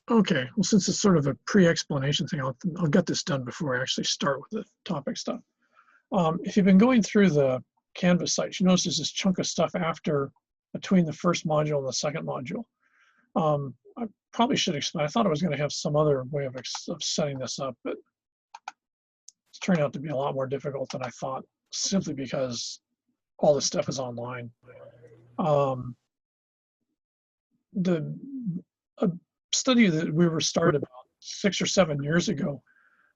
Okay, well, since it's sort of a pre-explanation thing, I'll get this done before I actually start with the topic stuff. If you've been going through the Canvas sites, you notice there's this chunk of stuff between the first module and the second module. I probably should explain. I thought I was going to have some other way of setting this up, but it's turned out to be a lot more difficult than I thought, simply because all this stuff is online. A study that we were started about 6 or 7 years ago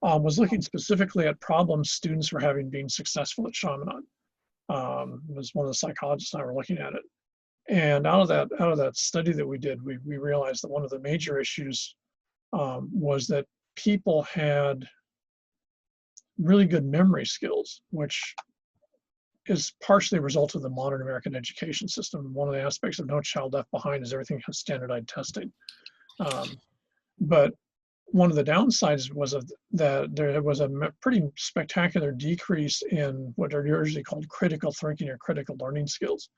was looking specifically at problems students were having being successful at Chaminade. It was one of the psychologists and I were looking at it. And out of that study that we did, we realized that one of the major issues was that people had really good memory skills, which is partially a result of the modern American education system. One of the aspects of No Child Left Behind is everything has standardized testing. But one of the downsides was that there was a pretty spectacular decrease in what are usually called critical thinking or critical learning skills.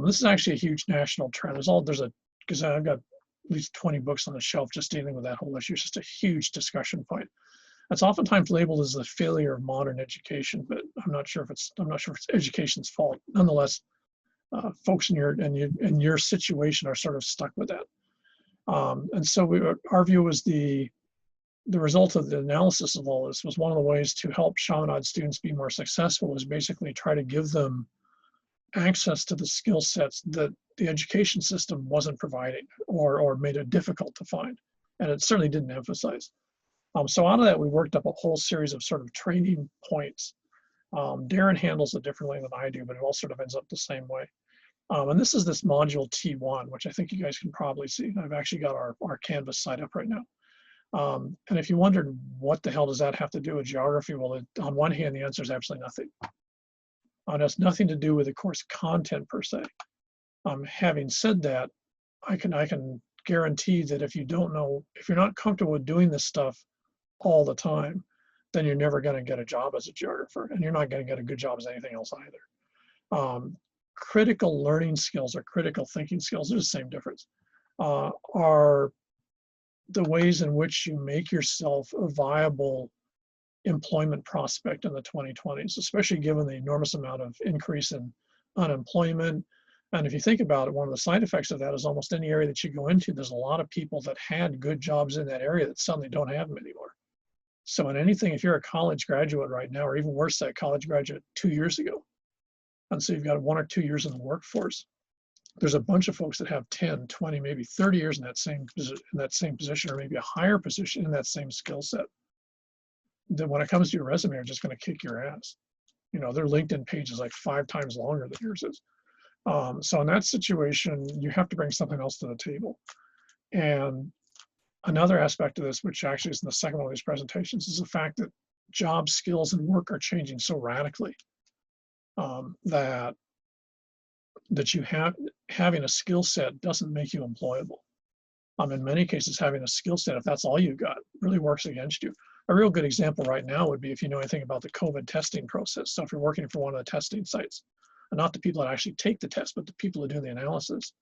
This is actually a huge national trend. Because I've got at least 20 books on the shelf just dealing with that whole issue. It's just a huge discussion point. It's oftentimes labeled as the failure of modern education, but I'm not sure if it's education's fault. Nonetheless, folks in your situation are sort of stuck with that. And so our view was the result of the analysis of all this was one of the ways to help Chaminade students be more successful was basically try to give them access to the skill sets that the education system wasn't providing or made it difficult to find. And it certainly didn't emphasize. So out of that, we worked up a whole series of sort of training points. Darren handles it differently than I do, but it all sort of ends up the same way. And this is this module T1, which I think you guys can probably see. I've actually got our Canvas site up right now. And if you wondered what the hell does that have to do with geography, well, on one hand, the answer is absolutely nothing. It has nothing to do with the course content per se. Having said that, I can guarantee that if you're not comfortable with doing this stuff all the time, then you're never going to get a job as a geographer, and you're not going to get a good job as anything else either. Critical learning skills or critical thinking skills, there's the same difference, are the ways in which you make yourself a viable employment prospect in the 2020s, especially given the enormous amount of increase in unemployment. And if you think about it, one of the side effects of that is almost any area that you go into, there's a lot of people that had good jobs in that area that suddenly don't have them anymore. So in anything, if you're a college graduate right now, or even worse, that college graduate 2 years ago, and so you've got 1 or 2 years in the workforce, there's a bunch of folks that have 10, 20, maybe 30 years in that same position, or maybe a higher position in that same skill set. That when it comes to your resume, are just going to kick your ass. You know, their LinkedIn page is like 5 times longer than yours is. So in that situation, you have to bring something else to the table. And another aspect of this, which actually is in the second one of these presentations, is the fact that job skills and work are changing so radically that having a skill set doesn't make you employable. In many cases, having a skill set, if that's all you've got, really works against you. A real good example right now would be if you know anything about the COVID testing process. So if you're working for one of the testing sites, and not the people that actually take the test, but the people who do the analysis,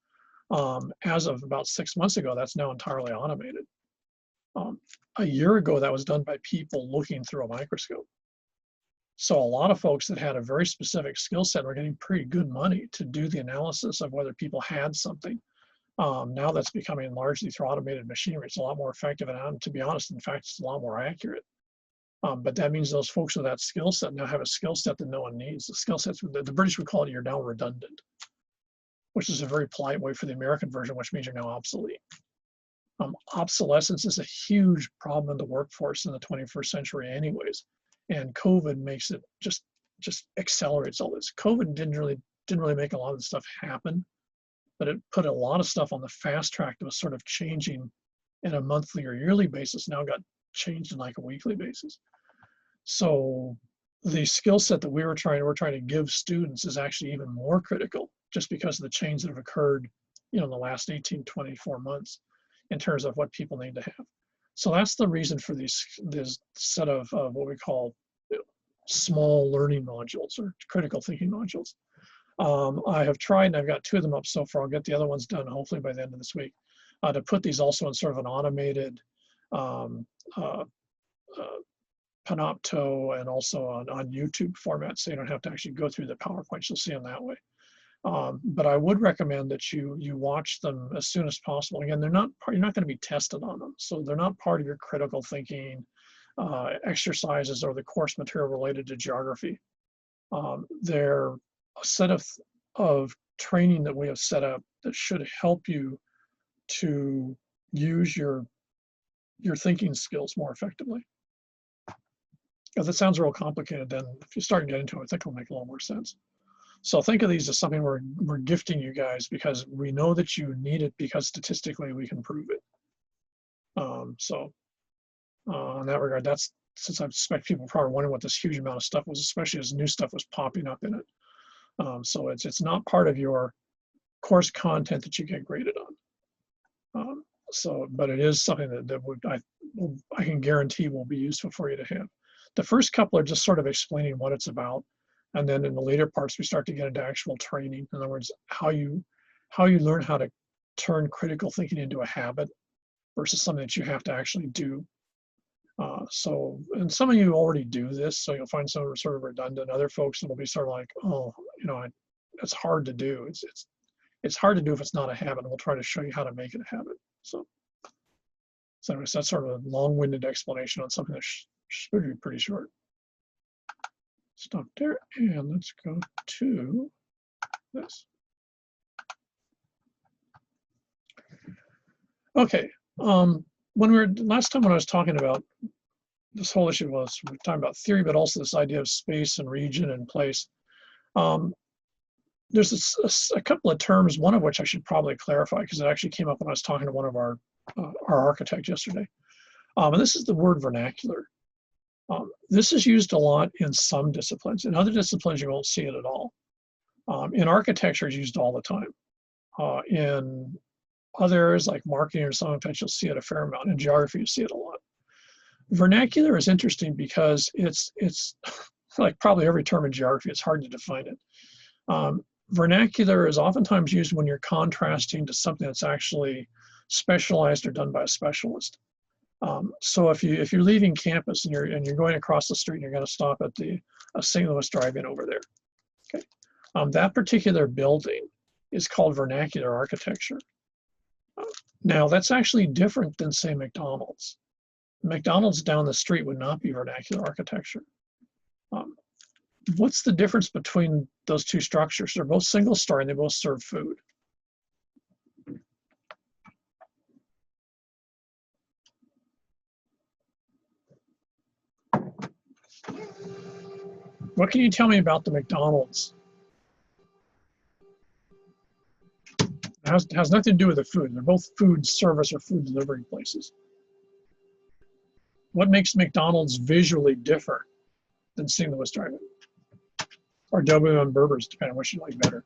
as of about 6 months ago, that's now entirely automated. A year ago, that was done by people looking through a microscope. So a lot of folks that had a very specific skill set were getting pretty good money to do the analysis of whether people had something. Now that's becoming largely through automated machinery. It's a lot more effective, and to be honest, in fact, it's a lot more accurate. But that means those folks with that skill set now have a skill set that no one needs. The skill sets, the British would call it, you're now redundant, which is a very polite way for the American version, which means you're now obsolete. Obsolescence is a huge problem in the workforce in the 21st century anyways. And COVID makes it just accelerates all this. COVID didn't really make a lot of the stuff happen, but it put a lot of stuff on the fast track that was sort of changing in a monthly or yearly basis, now got changed in like a weekly basis. So the skill set that we're trying to give students is actually even more critical, just because of the change that have occurred, in the last 18, 24 months in terms of what people need to have. So that's the reason for this set of what we call small learning modules or critical thinking modules. I have tried, and I've got 2 of them up so far. I'll get the other ones done hopefully by the end of this week. to put these also in sort of an automated um, uh, uh, Panopto and also on YouTube format, so you don't have to actually go through the PowerPoints. You'll see them that way. But I would recommend that you watch them as soon as possible. Again, you're not going to be tested on them, so they're not part of your critical thinking exercises or the course material related to geography. They're a set of training that we have set up that should help you to use your thinking skills more effectively. If it sounds real complicated, then if you start getting into it, I think it'll make a little more sense. So think of these as something we're gifting you guys because we know that you need it because statistically we can prove it. In that regard, that's, since I suspect people probably wondering what this huge amount of stuff was, especially as new stuff was popping up in it. So it's not part of your course content that you get graded on. But it is something that I can guarantee will be useful for you to have. The first couple are just sort of explaining what it's about. And then in the later parts, we start to get into actual training. In other words, how you learn how to turn critical thinking into a habit versus something that you have to actually do. And some of you already do this, so you'll find some sort of redundant. Other folks, it'll be sort of like, oh, it's hard to do. It's hard to do if it's not a habit. And we'll try to show you how to make it a habit. So anyways, that's sort of a long-winded explanation on something that should be pretty short. Stop there, and let's go to this. Okay, last time when I was talking about this whole issue we were talking about theory, but also this idea of space and region and place. There's a couple of terms, one of which I should probably clarify because it actually came up when I was talking to one of our architects yesterday. And this is the word vernacular. This is used a lot in some disciplines. In other disciplines, you won't see it at all. In architecture, it's used all the time. In other areas like marketing or sometimes you'll see it a fair amount. In geography, you see it a lot. Vernacular is interesting because it's like probably every term in geography, it's hard to define it. Vernacular is oftentimes used when you're contrasting to something that's actually specialized or done by a specialist. So if you're leaving campus and you're going across the street and you're going to stop at the St. Louis Drive-In over there, okay, that particular building is called vernacular architecture. Now that's actually different than, say, McDonald's. McDonald's down the street would not be vernacular architecture. What's the difference between those two structures? They're both single story and they both serve food. What can you tell me about the McDonald's? It has nothing to do with the food. They're both food service or food delivery places. What makes McDonald's visually different than St. Louis Drive-In? Or WM Burgers, depending on what you like better.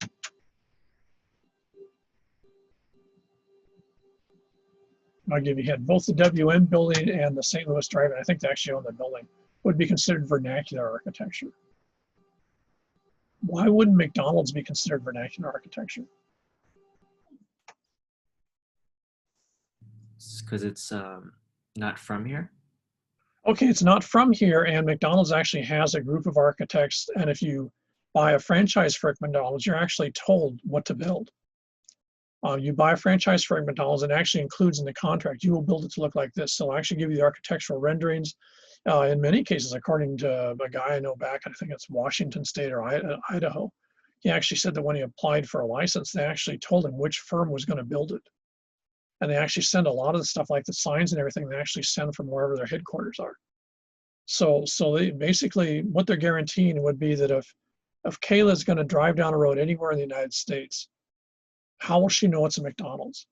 I'll give you a hint. Both the WM building and the St. Louis Drive-In, I think they actually own the building, would be considered vernacular architecture. Why wouldn't McDonald's be considered vernacular architecture? Because it's not from here. Okay, it's not from here, and McDonald's actually has a group of architects, and if you buy a franchise for McDonald's, you're actually told what to build. You buy a franchise for McDonald's, and it actually includes in the contract, you will build it to look like this. So I'll actually give you the architectural renderings. In many cases, according to a guy I know back, I think it's Washington State or Idaho, he actually said that when he applied for a license, they actually told him which firm was going to build it. And they actually send a lot of the stuff like the signs and everything, they actually send from wherever their headquarters are. So they basically, what they're guaranteeing would be that if Kayla is going to drive down a road anywhere in the United States, how will she know it's a McDonald's?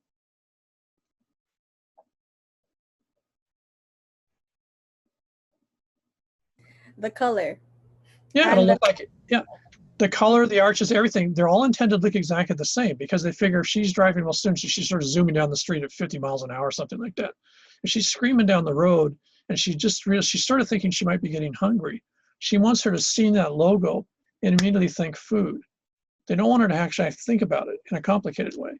The color. Yeah, it'll look like it. Yeah. The color, the arches, everything, they're all intended to look exactly the same because they figure if she's driving, well, soon she's sort of zooming down the street at 50 miles an hour, something like that. If she's screaming down the road and she started thinking she might be getting hungry, she wants her to see that logo and immediately think food. They don't want her to actually think about it in a complicated way.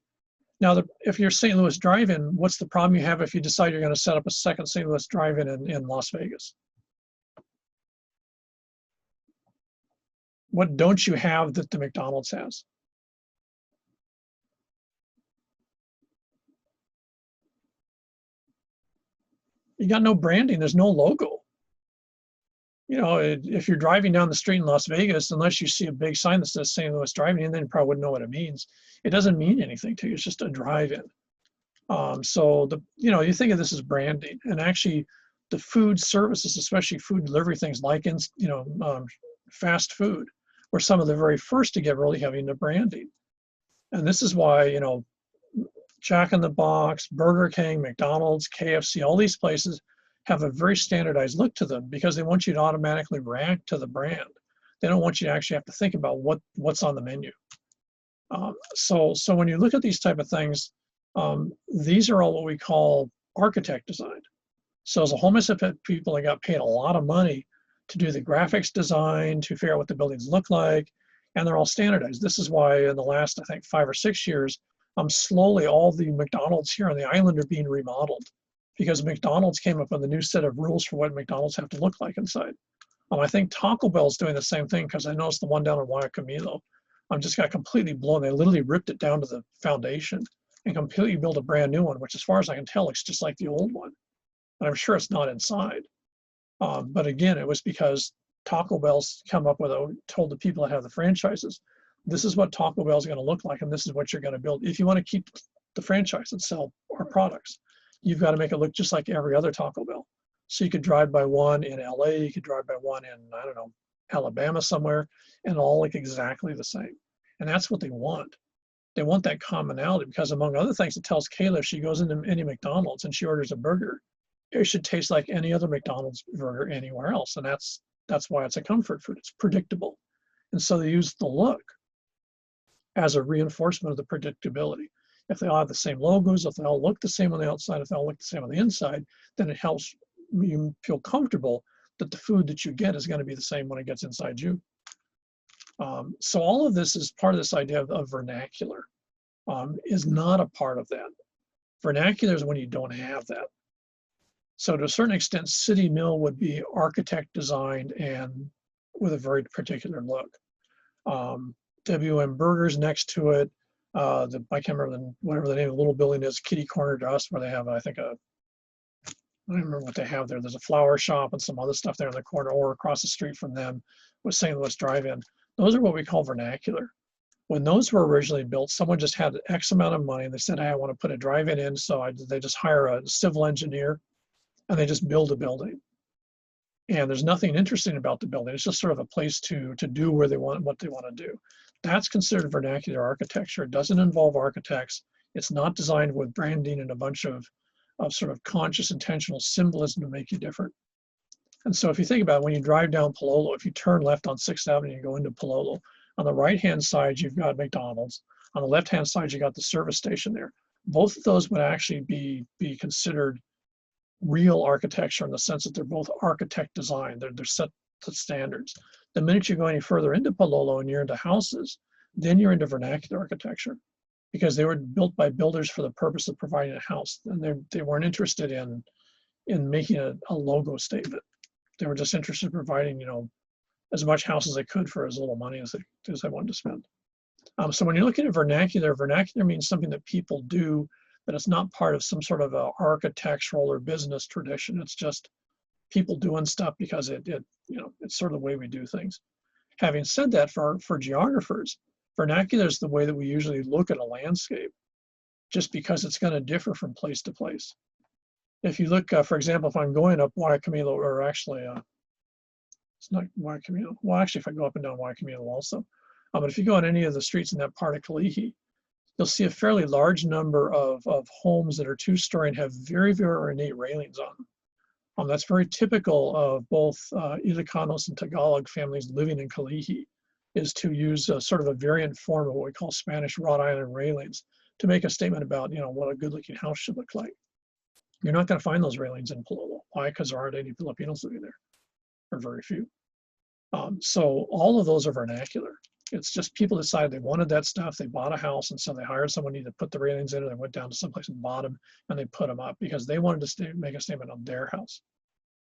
Now, if you're St. Louis Drive-In, what's the problem you have if you decide you're going to set up a second St. Louis Drive-In in Las Vegas? What don't you have that the McDonald's has? You got no branding. There's no logo. You know, if you're driving down the street in Las Vegas, unless you see a big sign that says St. Louis Drive-In, then you probably wouldn't know what it means. It doesn't mean anything to you. It's just a drive-in. So you think of this as branding, and actually, the food services, especially food delivery things like fast food, were some of the very first to get really heavy into branding. And this is why Jack in the Box, Burger King, McDonald's, KFC, all these places have a very standardized look to them because they want you to automatically react to the brand. They don't want you to actually have to think about what's on the menu. So when you look at these type of things, these are all what we call architect designed. So as a home estimate people, they got paid a lot of money to do the graphics design, to figure out what the buildings look like, and they're all standardized. This is why in the last, I think, 5 or 6 years, slowly all the McDonald's here on the island are being remodeled because McDonald's came up with a new set of rules for what McDonald's have to look like inside. I think Taco Bell's doing the same thing because I noticed the one down in Guacamole just got completely blown. They literally ripped it down to the foundation and completely built a brand new one, which as far as I can tell, looks just like the old one. And I'm sure it's not inside. But again, it was because Taco Bell's told the people that have the franchises, this is what Taco Bell's going to look like, and this is what you're going to build. If you want to keep the franchise and sell our products, you've got to make it look just like every other Taco Bell. So you could drive by one in LA, you could drive by one in, I don't know, Alabama somewhere, and all look exactly the same. And that's what they want. They want that commonality because, among other things, it tells Kayla if she goes into any McDonald's and she orders a burger, it should taste like any other McDonald's burger anywhere else. And that's why it's a comfort food. It's predictable. And so they use the look as a reinforcement of the predictability. If they all have the same logos, if they all look the same on the outside, if they all look the same on the inside, then it helps you feel comfortable that the food that you get is going to be the same when it gets inside you. So all of this is part of this idea of vernacular, is not a part of that. Vernacular is when you don't have that. So to a certain extent, City Mill would be architect designed and with a very particular look. WM Burgers next to it, I can't remember whatever the name of the little building is, Kitty Corner to us, where they have, I don't remember what they have there. There's a flower shop and some other stuff there in the corner, or across the street from them was St. Louis Drive-In. Those are what we call vernacular. When those were originally built, someone just had X amount of money and they said, hey, I want to put a drive-in in. So they just hire a civil engineer and they just build a building. And there's nothing interesting about the building. It's just sort of a place to do what they want to do. That's considered vernacular architecture. It doesn't involve architects. It's not designed with branding and a bunch of sort of conscious, intentional symbolism to make you different. And so if you think about it, when you drive down Palolo, if you turn left on 6th Avenue and go into Palolo, on the right-hand side, you've got McDonald's. On the left-hand side, you got the service station there. Both of those would actually be considered real architecture in the sense that they're both architect designed. They're set to standards. The minute you go any further into Palolo and you're into houses, then you're into vernacular architecture because they were built by builders for the purpose of providing a house. And they weren't interested in making a logo statement. They were just interested in providing, as much house as they could for as little money as they wanted to spend. So when you're looking at vernacular means something that people do, but it's not part of some sort of a architectural or business tradition. It's just people doing stuff because it's sort of the way we do things. Having said that, for geographers, vernacular is the way that we usually look at a landscape, just because it's going to differ from place to place. If you look, for example, if I'm going up Guacamole, or actually, it's not Guacamole. Well, actually, if I go up and down Guacamole also, but if you go on any of the streets in that part of Kalihi, you'll see a fairly large number of homes that are two-story and have very, very ornate railings on them. That's very typical of both Ilocanos and Tagalog families living in Kalihi, is to use sort of a variant form of what we call Spanish wrought iron railings to make a statement about, what a good-looking house should look like. You're not going to find those railings in Palolo. Why? Because there aren't any Filipinos living there, or very few. So all of those are vernacular. It's just people decided they wanted that stuff. They bought a house, and so they hired someone to put the railings in, and they went down to someplace and bought them, and they put them up because they wanted to make a statement on their house.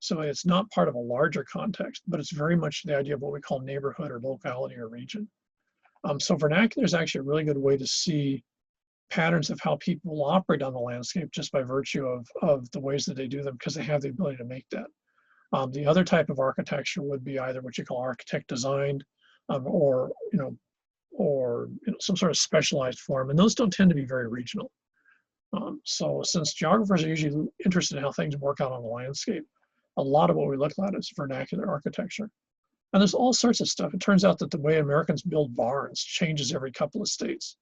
So it's not part of a larger context, but it's very much the idea of what we call neighborhood or locality or region. So vernacular is actually a really good way to see patterns of how people operate on the landscape just by virtue of the ways that they do them, because they have the ability to make that. The other type of architecture would be either what you call architect designed, or some sort of specialized form, and those don't tend to be very regional. So since geographers are usually interested in how things work out on the landscape, a lot of what we look at is vernacular architecture. And there's all sorts of stuff. It turns out that the way Americans build barns changes every couple of states.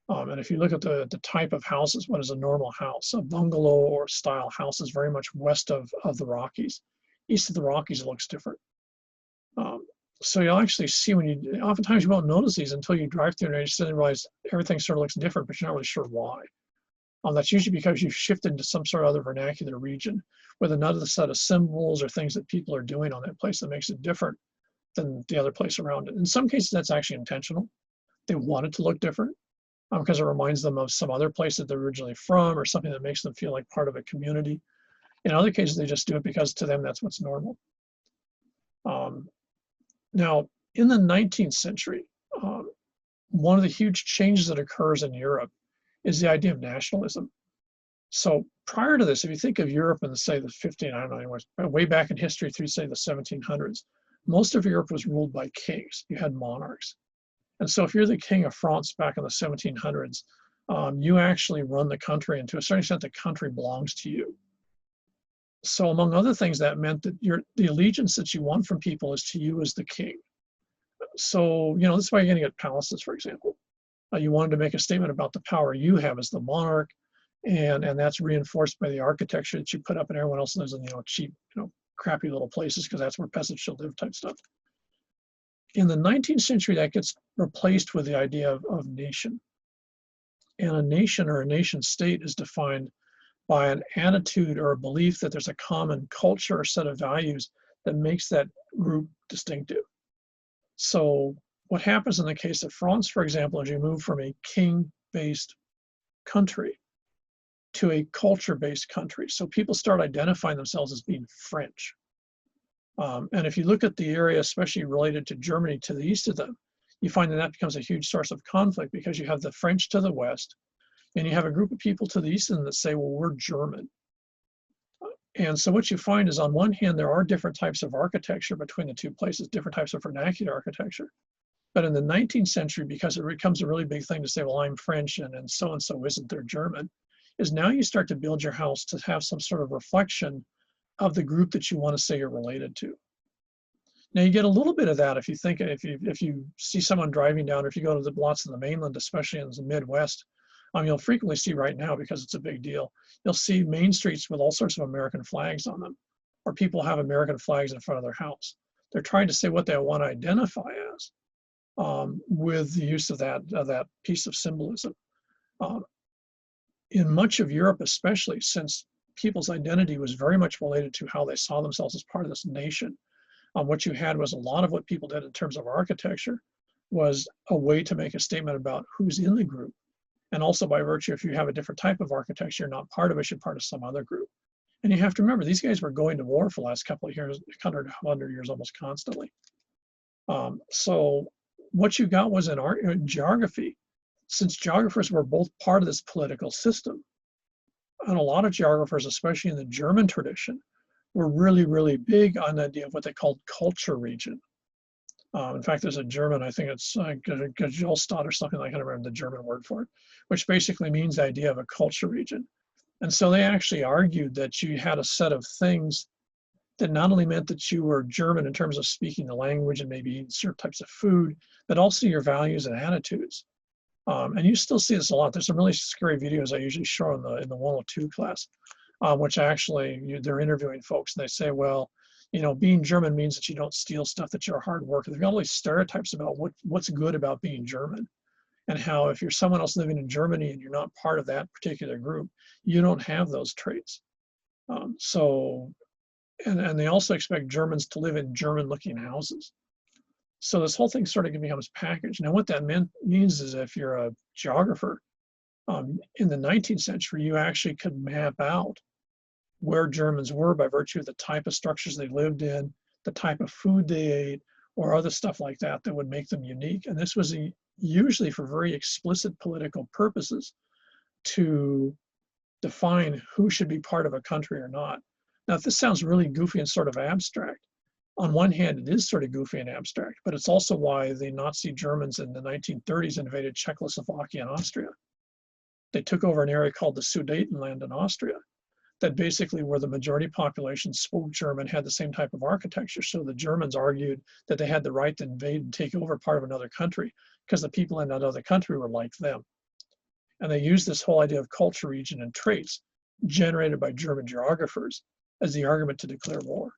And if you look at the type of houses, what is a normal house? A bungalow or style house is very much west of the Rockies. East of the Rockies, it looks different. So you'll actually see oftentimes you won't notice these until you drive through and you suddenly realize everything sort of looks different, but you're not really sure why. That's usually because you've shifted into some sort of other vernacular region with another set of symbols or things that people are doing on that place that makes it different than the other place around it. In some cases, that's actually intentional. They want it to look different because it reminds them of some other place that they're originally from or something that makes them feel like part of a community. In other cases, they just do it because to them, that's what's normal. Now, in the 19th century, one of the huge changes that occurs in Europe is the idea of nationalism. So prior to this, if you think of Europe in, say, the 15, I don't know, anyways, way back in history through, say, the 1700s, most of Europe was ruled by kings. You had monarchs. And so if you're the king of France back in the 1700s, you actually run the country, and to a certain extent, the country belongs to you. So among other things, that meant that the allegiance that you want from people is to you as the king. So, this is why you're going to get palaces, for example. You wanted to make a statement about the power you have as the monarch, and that's reinforced by the architecture that you put up, and everyone else lives in, cheap, crappy little places because that's where peasants should live type stuff. In the 19th century, that gets replaced with the idea of nation. And a nation or a nation state is defined by an attitude or a belief that there's a common culture or set of values that makes that group distinctive. So what happens in the case of France, for example, is you move from a king-based country to a culture-based country. So people start identifying themselves as being French. And if you look at the area, especially related to Germany to the east of them, you find that becomes a huge source of conflict because you have the French to the west, and you have a group of people to the east of them that say, well, we're German. And so what you find is, on one hand, there are different types of architecture between the two places, different types of vernacular architecture. But in the 19th century, because it becomes a really big thing to say, well, I'm French and so isn't, they're German, is now you start to build your house to have some sort of reflection of the group that you want to say you're related to. Now you get a little bit of that if you see someone driving down, or if you go to the lots of the mainland, especially in the Midwest, you'll frequently see right now, because it's a big deal, you'll see main streets with all sorts of American flags on them, or people have American flags in front of their house. They're trying to say what they want to identify as with the use of that piece of symbolism. In much of Europe, especially, since people's identity was very much related to how they saw themselves as part of this nation, what you had was a lot of what people did in terms of architecture was a way to make a statement about who's in the group. And also, by virtue, if you have a different type of architecture, you're not part of it, you're part of some other group. And you have to remember, these guys were going to war for the last couple of years, 100 years almost constantly. So what you got was in geography, since geographers were both part of this political system, and a lot of geographers, especially in the German tradition, were really, really big on the idea of what they called culture region. In fact, there's a German, I think it's Gesellstadt or something, I can't remember the German word for it, which basically means the idea of a culture region. And so they actually argued that you had a set of things that not only meant that you were German in terms of speaking the language and maybe eating certain types of food, but also your values and attitudes. And you still see this a lot. There's some really scary videos I usually show in the 102 class, which actually they're interviewing folks, and they say, well, being German means that you don't steal stuff, that you're a hard worker. They've got all these stereotypes about what's good about being German, and how if you're someone else living in Germany and you're not part of that particular group, you don't have those traits. And they also expect Germans to live in German-looking houses. So this whole thing sort of becomes packaged. Now what that means is if you're a geographer, in the 19th century, you actually could map out where Germans were by virtue of the type of structures they lived in, the type of food they ate, or other stuff like that that would make them unique. And this was usually for very explicit political purposes to define who should be part of a country or not. Now, if this sounds really goofy and sort of abstract, on one hand, it is sort of goofy and abstract, but it's also why the Nazi Germans in the 1930s invaded Czechoslovakia and Austria. They took over an area called the Sudetenland in Austria that basically where the majority population spoke German, had the same type of architecture. So the Germans argued that they had the right to invade and take over part of another country because the people in that other country were like them. And they used this whole idea of culture, region, and traits generated by German geographers as the argument to declare war.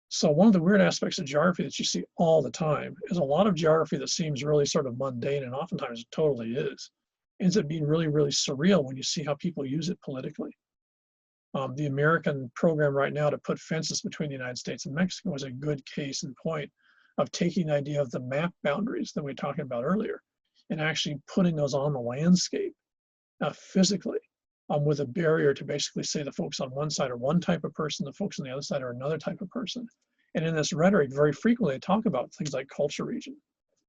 So one of the weird aspects of geography that you see all the time is a lot of geography that seems really sort of mundane, and oftentimes it totally is, ends up being really, really surreal when you see how people use it politically. The American program right now to put fences between the United States and Mexico is a good case in point of taking the idea of the map boundaries that we were talking about earlier and actually putting those on the landscape physically with a barrier to basically say the folks on one side are one type of person, the folks on the other side are another type of person. And in this rhetoric, very frequently they talk about things like culture region,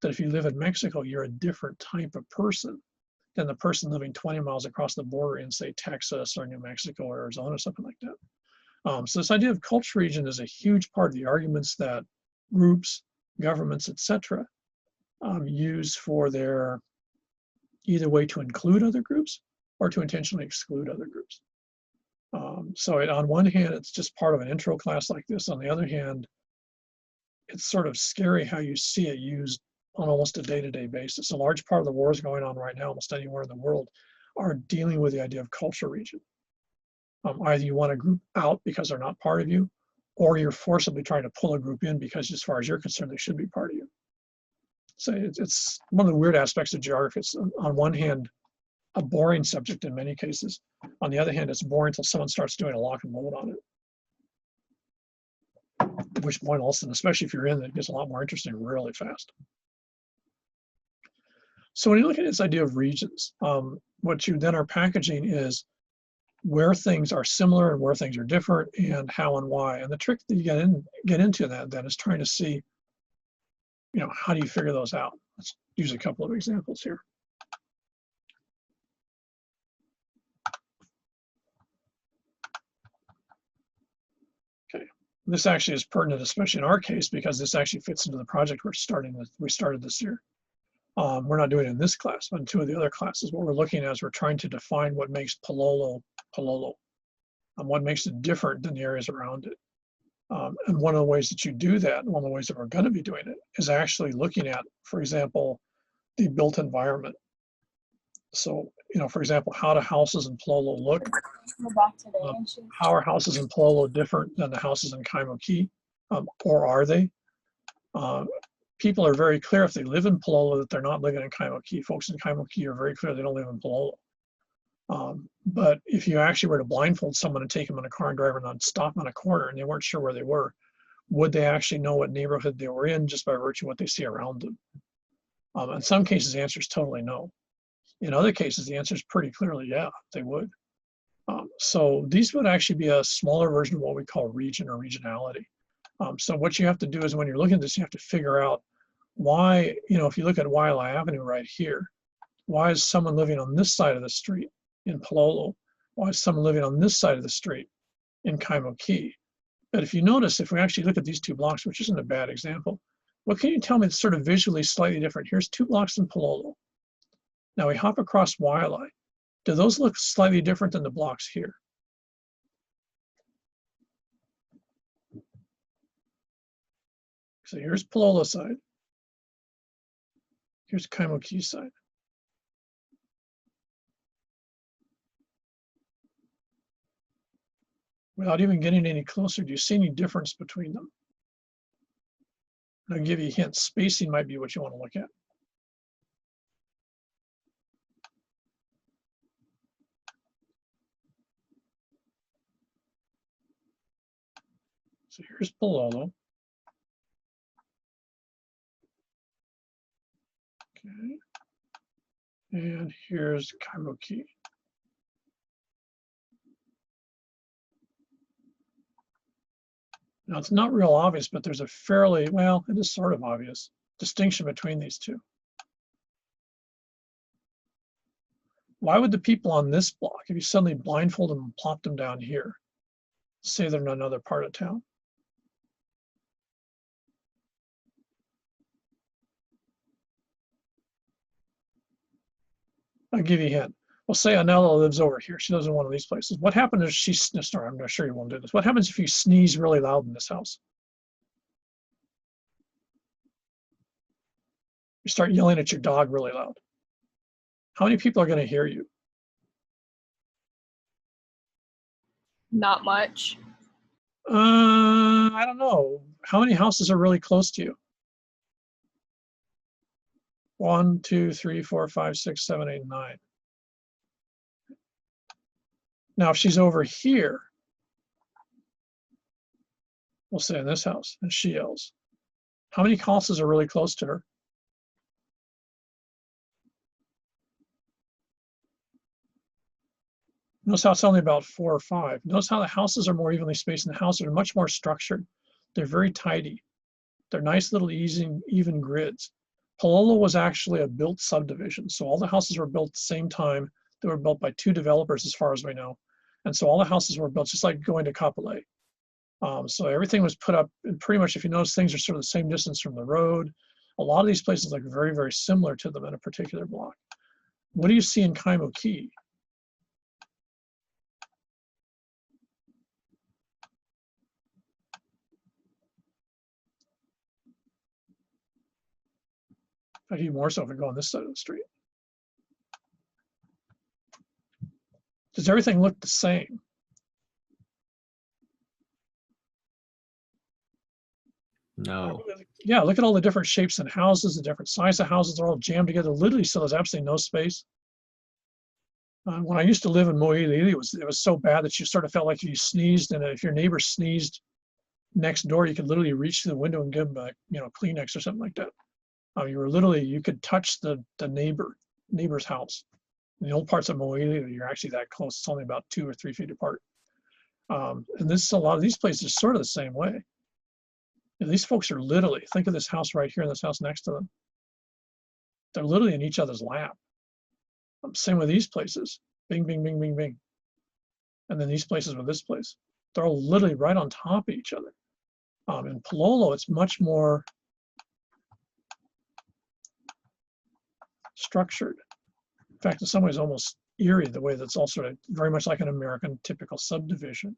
that if you live in Mexico, you're a different type of person than the person living 20 miles across the border in, say, Texas or New Mexico or Arizona, something like that. So this idea of culture region is a huge part of the arguments that groups, governments, etc., use for their either way to include other groups or to intentionally exclude other groups. So on one hand, it's just part of an intro class like this. On the other hand, it's sort of scary how you see it used on almost a day-to-day basis. A large part of the wars going on right now, almost anywhere in the world, are dealing with the idea of culture region. Either you want a group out because they're not part of you, or you're forcibly trying to pull a group in because as far as you're concerned, they should be part of you. So it's one of the weird aspects of geography. It's on one hand, a boring subject in many cases. On the other hand, it's boring until someone starts doing a lock and load on it. At which point, also, especially if you're in, it gets a lot more interesting really fast. So when you look at this idea of regions, what you then are packaging is where things are similar and where things are different and how and why. And the trick that you get into that then is trying to see, how do you figure those out? Let's use a couple of examples here. Okay, this actually is pertinent, especially in our case, because this actually fits into the project we started this year. We're not doing it in this class, but in two of the other classes, what we're looking at is we're trying to define what makes Pololo, and what makes it different than the areas around it. And one of the ways that you do that, and one of the ways that we're going to be doing it, is actually looking at, for example, the built environment. So, for example, how do houses in Pololo look? How are houses in Pololo different than the houses in Kaimoki? Or are they? People are very clear if they live in Pololo that they're not living in Kaimoki. Folks in Kaimoki are very clear they don't live in Pololo. But if you actually were to blindfold someone and take them in a car and drive and stop on a corner and they weren't sure where they were, would they actually know what neighborhood they were in just by virtue of what they see around them? In some cases, the answer is totally no. In other cases, the answer is pretty clearly, yeah, they would. So these would actually be a smaller version of what we call region or regionality. So what you have to do is when you're looking at this, you have to figure out why, if you look at Waila Avenue right here, why is someone living on this side of the street in Pololo? Why is someone living on this side of the street in Kaimoki? But if you notice, if we actually look at these two blocks, which isn't a bad example, what can you tell me that's sort of visually slightly different? Here's two blocks in Pololo. Now we hop across Wailea. Do those look slightly different than the blocks here? So here's Pololo side. Here's Kaimoki side. Without even getting any closer, do you see any difference between them? I'll give you a hint. Spacing might be what you want to look at. So here's Pololo. And here's Kaimuki. Now it's not real obvious, but there's a fairly, well, it is sort of obvious distinction between these two. Why would the people on this block, if you suddenly blindfold them and plop them down here, say they're in another part of town? I'll give you a hint. Well, say Anela lives over here. She lives in one of these places. What happens if she, sorry, I'm not sure you won't do this. What happens if you sneeze really loud in this house? You start yelling at your dog really loud. How many people are going to hear you? Not much. I don't know. How many houses are really close to you? 1, 2, 3, 4, 5, 6, 7, 8, 9. Now, if she's over here, we'll say in this house, and she yells, how many houses are really close to her? Notice how it's only about 4 or 5. Notice how the houses are more evenly spaced and the houses are much more structured. They're very tidy. They're nice little even grids. Palolo was actually a built subdivision. So all the houses were built at the same time. They were built by 2 developers as far as we know. And so all the houses were built just like going to Kapolei. So everything was put up, and pretty much if you notice, things are sort of the same distance from the road. A lot of these places look very, very similar to them in a particular block. What do you see in Kaimuki? I do more so if I go on this side of the street. Does everything look the same? No. Yeah, look at all the different shapes and houses, the different size of houses, they're all jammed together, literally, so there's absolutely no space. When I used to live in Mo'ili, it was so bad that you sort of felt like if you sneezed, and if your neighbor sneezed next door, you could literally reach through the window and give them a, Kleenex or something like that. You could touch the neighbor's house. In the old parts of Mo'ili, you're actually that close. It's only about 2 or 3 feet apart. And a lot of these places are sort of the same way. And these folks are literally, think of this house right here and this house next to them. They're literally in each other's lap. Same with these places. Bing, bing, bing, bing, bing. And then these places with this place. They're all literally right on top of each other. In Palolo, it's much more structured. In fact, in some ways, almost eerie, the way that's all sort of very much like an American typical subdivision.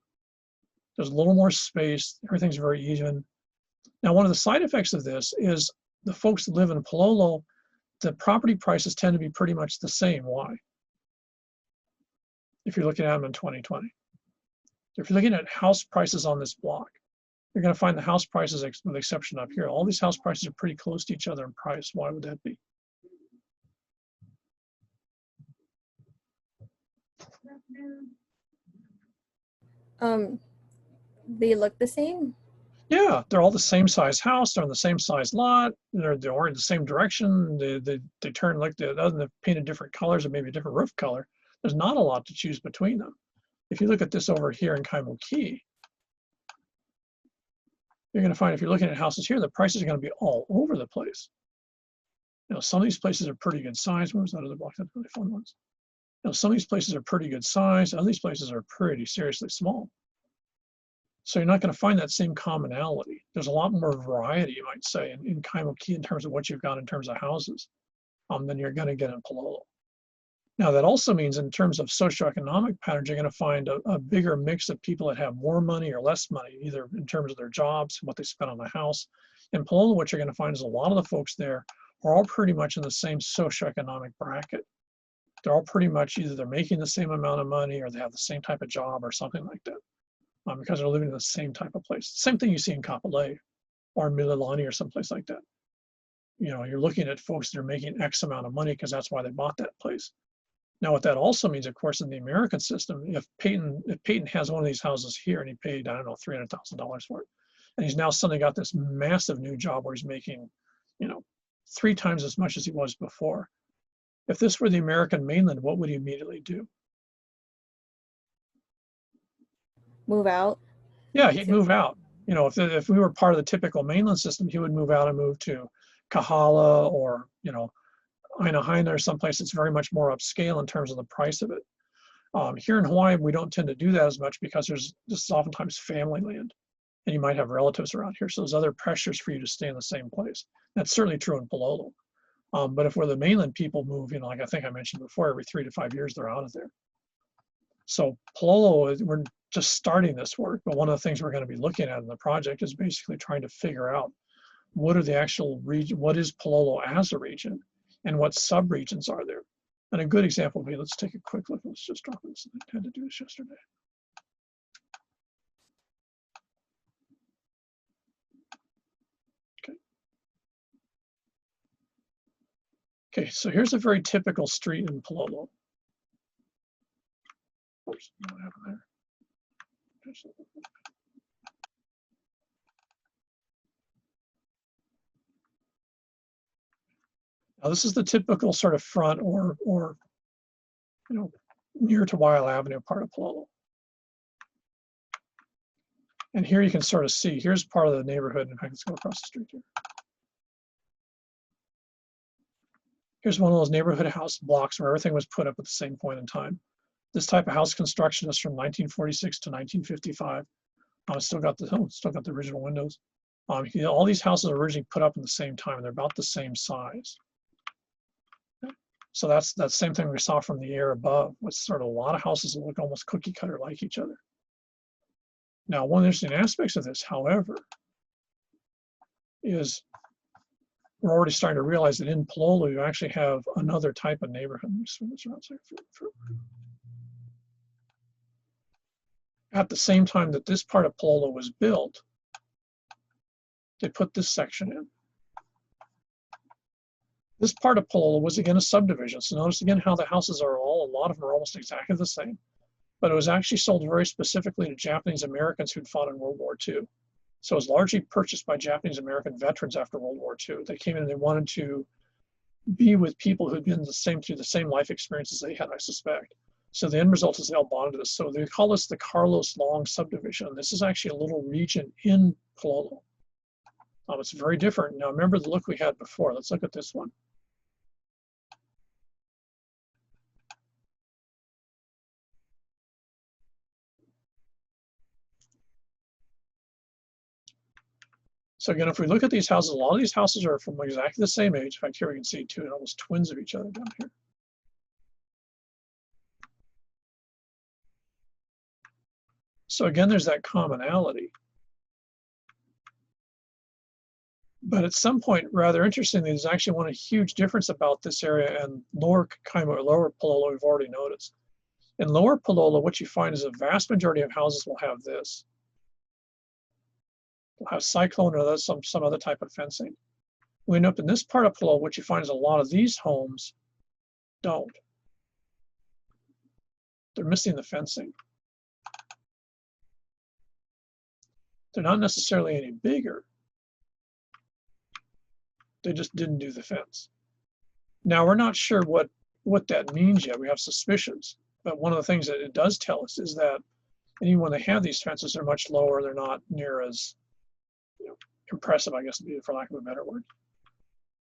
There's a little more space. Everything's very even. Now, one of the side effects of this is the folks that live in Palolo, the property prices tend to be pretty much the same. Why? If you're looking at them in 2020. If you're looking at house prices on this block, you're going to find the house prices, with the exception up here, all these house prices are pretty close to each other in price. Why would that be? They look the same. Yeah, they're all the same size house. They're in the same size lot. They're in the same direction. They turn like other than they've painted different colors or maybe a different roof color. There's not a lot to choose between them. If you look at this over here in Kaimuki, you're going to find if you're looking at houses here, the prices are going to be all over the place. Some of these places are pretty good size. What was that other block? That's really fun ones. Some of these places are pretty good size. Other these places are pretty seriously small. So you're not going to find that same commonality. There's a lot more variety, you might say, in Kaimuki in terms of what you've got in terms of houses than you're going to get in Palolo. Now, that also means in terms of socioeconomic patterns, you're going to find a bigger mix of people that have more money or less money, either in terms of their jobs, what they spend on a house. In Palolo, what you're going to find is a lot of the folks there are all pretty much in the same socioeconomic bracket. They're all pretty much either they're making the same amount of money or they have the same type of job or something like that. Because they're living in the same type of place. Same thing you see in Kapolei or Mililani or someplace like that. You're looking at folks that are making X amount of money because that's why they bought that place. Now, what that also means, of course, in the American system, if Peyton has one of these houses here and he paid, I don't know, $300,000 for it, and he's now suddenly got this massive new job where he's making, 3 times as much as he was before. If this were the American mainland, what would he immediately do? Move out. Yeah, he'd move out. You know, if we were part of the typical mainland system, he would move out and move to Kahala or, you know, Aina Haina or someplace that's very much more upscale in terms of the price of it. Here in Hawaii, we don't tend to do that as much because this is oftentimes family land, and you might have relatives around here. So there's other pressures for you to stay in the same place. That's certainly true in Palolo. But if we're the mainland, people move, you know, like I think I mentioned before, every 3 to 5 years, they're out of there. So Palolo, we're just starting this work, but one of the things we're going to be looking at in the project is basically trying to figure out what are the actual region, what is Palolo as a region, and what subregions are there. And a good example would be, let's take a quick look. Let's just drop this. I had to do this yesterday. Okay. Okay, so here's a very typical street in Palolo. Oops, what happened there? Now this is the typical sort of front or you know, near to Weil Avenue part of Palolo. And here you can sort of see, here's part of the neighborhood. In fact, let's go across the street here. Here's one of those neighborhood house blocks where everything was put up at the same point in time. This type of house construction is from 1946 to 1955. Still got the original windows. You know, all these houses are originally put up in the same time, and they're about the same size. So that's that same thing we saw from the air above, with sort of a lot of houses that look almost cookie cutter like each other. Now, one of the interesting aspects of this, however, is we're already starting to realize that in Palolo, you actually have another type of neighborhood. Let me swing this around so at the same time that this part of Palolo was built, they put this section in. This part of Palolo was again a subdivision. So notice again how the houses are a lot of them are almost exactly the same. But it was actually sold very specifically to Japanese Americans who'd fought in World War II. So it was largely purchased by Japanese American veterans after World War II. They came in and they wanted to be with people who'd been through the same life experiences they had, I suspect. So the end result is they all bonded to this. So they call this the Carlos Long subdivision. This is actually a little region in Palolo. It's very different. Now remember the look we had before. Let's look at this one. So again, if we look at these houses, a lot of these houses are from exactly the same age. In fact, here we can see two almost twins of each other down here. So again, there's that commonality. But at some point, rather interestingly, there's actually one huge difference about this area and Lower Kakaima or Lower Palolo we've already noticed. In Lower Palolo, what you find is a vast majority of houses will have this. They'll have cyclone or some other type of fencing. We end up in this part of Palolo, what you find is a lot of these homes don't. They're missing the fencing. They're not necessarily any bigger. They just didn't do the fence. Now, we're not sure what that means yet. We have suspicions. But one of the things that it does tell us is that even when they have these fences, they're much lower. They're not near as impressive, I guess, for lack of a better word.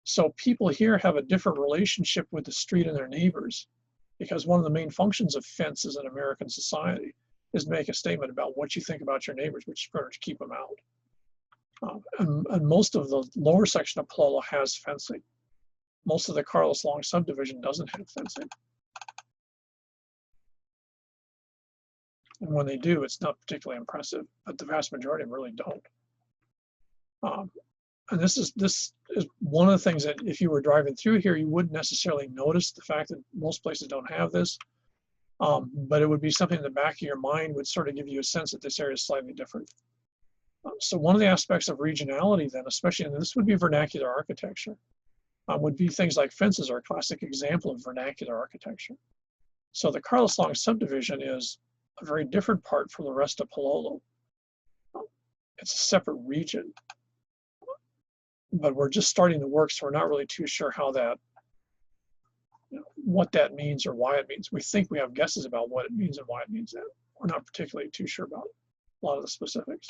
So people here have a different relationship with the street and their neighbors, because one of the main functions of fences in American society is to make a statement about what you think about your neighbors, which is better to keep them out. And most of the lower section of Palolo has fencing. Most of the Carlos Long subdivision doesn't have fencing. And when they do, it's not particularly impressive, but the vast majority of them really don't. And this is one of the things that if you were driving through here, you wouldn't necessarily notice the fact that most places don't have this. But it would be something in the back of your mind would sort of give you a sense that this area is slightly different. So one of the aspects of regionality then, especially, and this would be vernacular architecture, would be things like fences are a classic example of vernacular architecture. So the Carlos Long subdivision is a very different part from the rest of Palolo. It's a separate region, but we're just starting the work, so we're not really too sure how that what that means or why it means. We think we have guesses about what it means and why it means that. We're not particularly too sure about a lot of the specifics.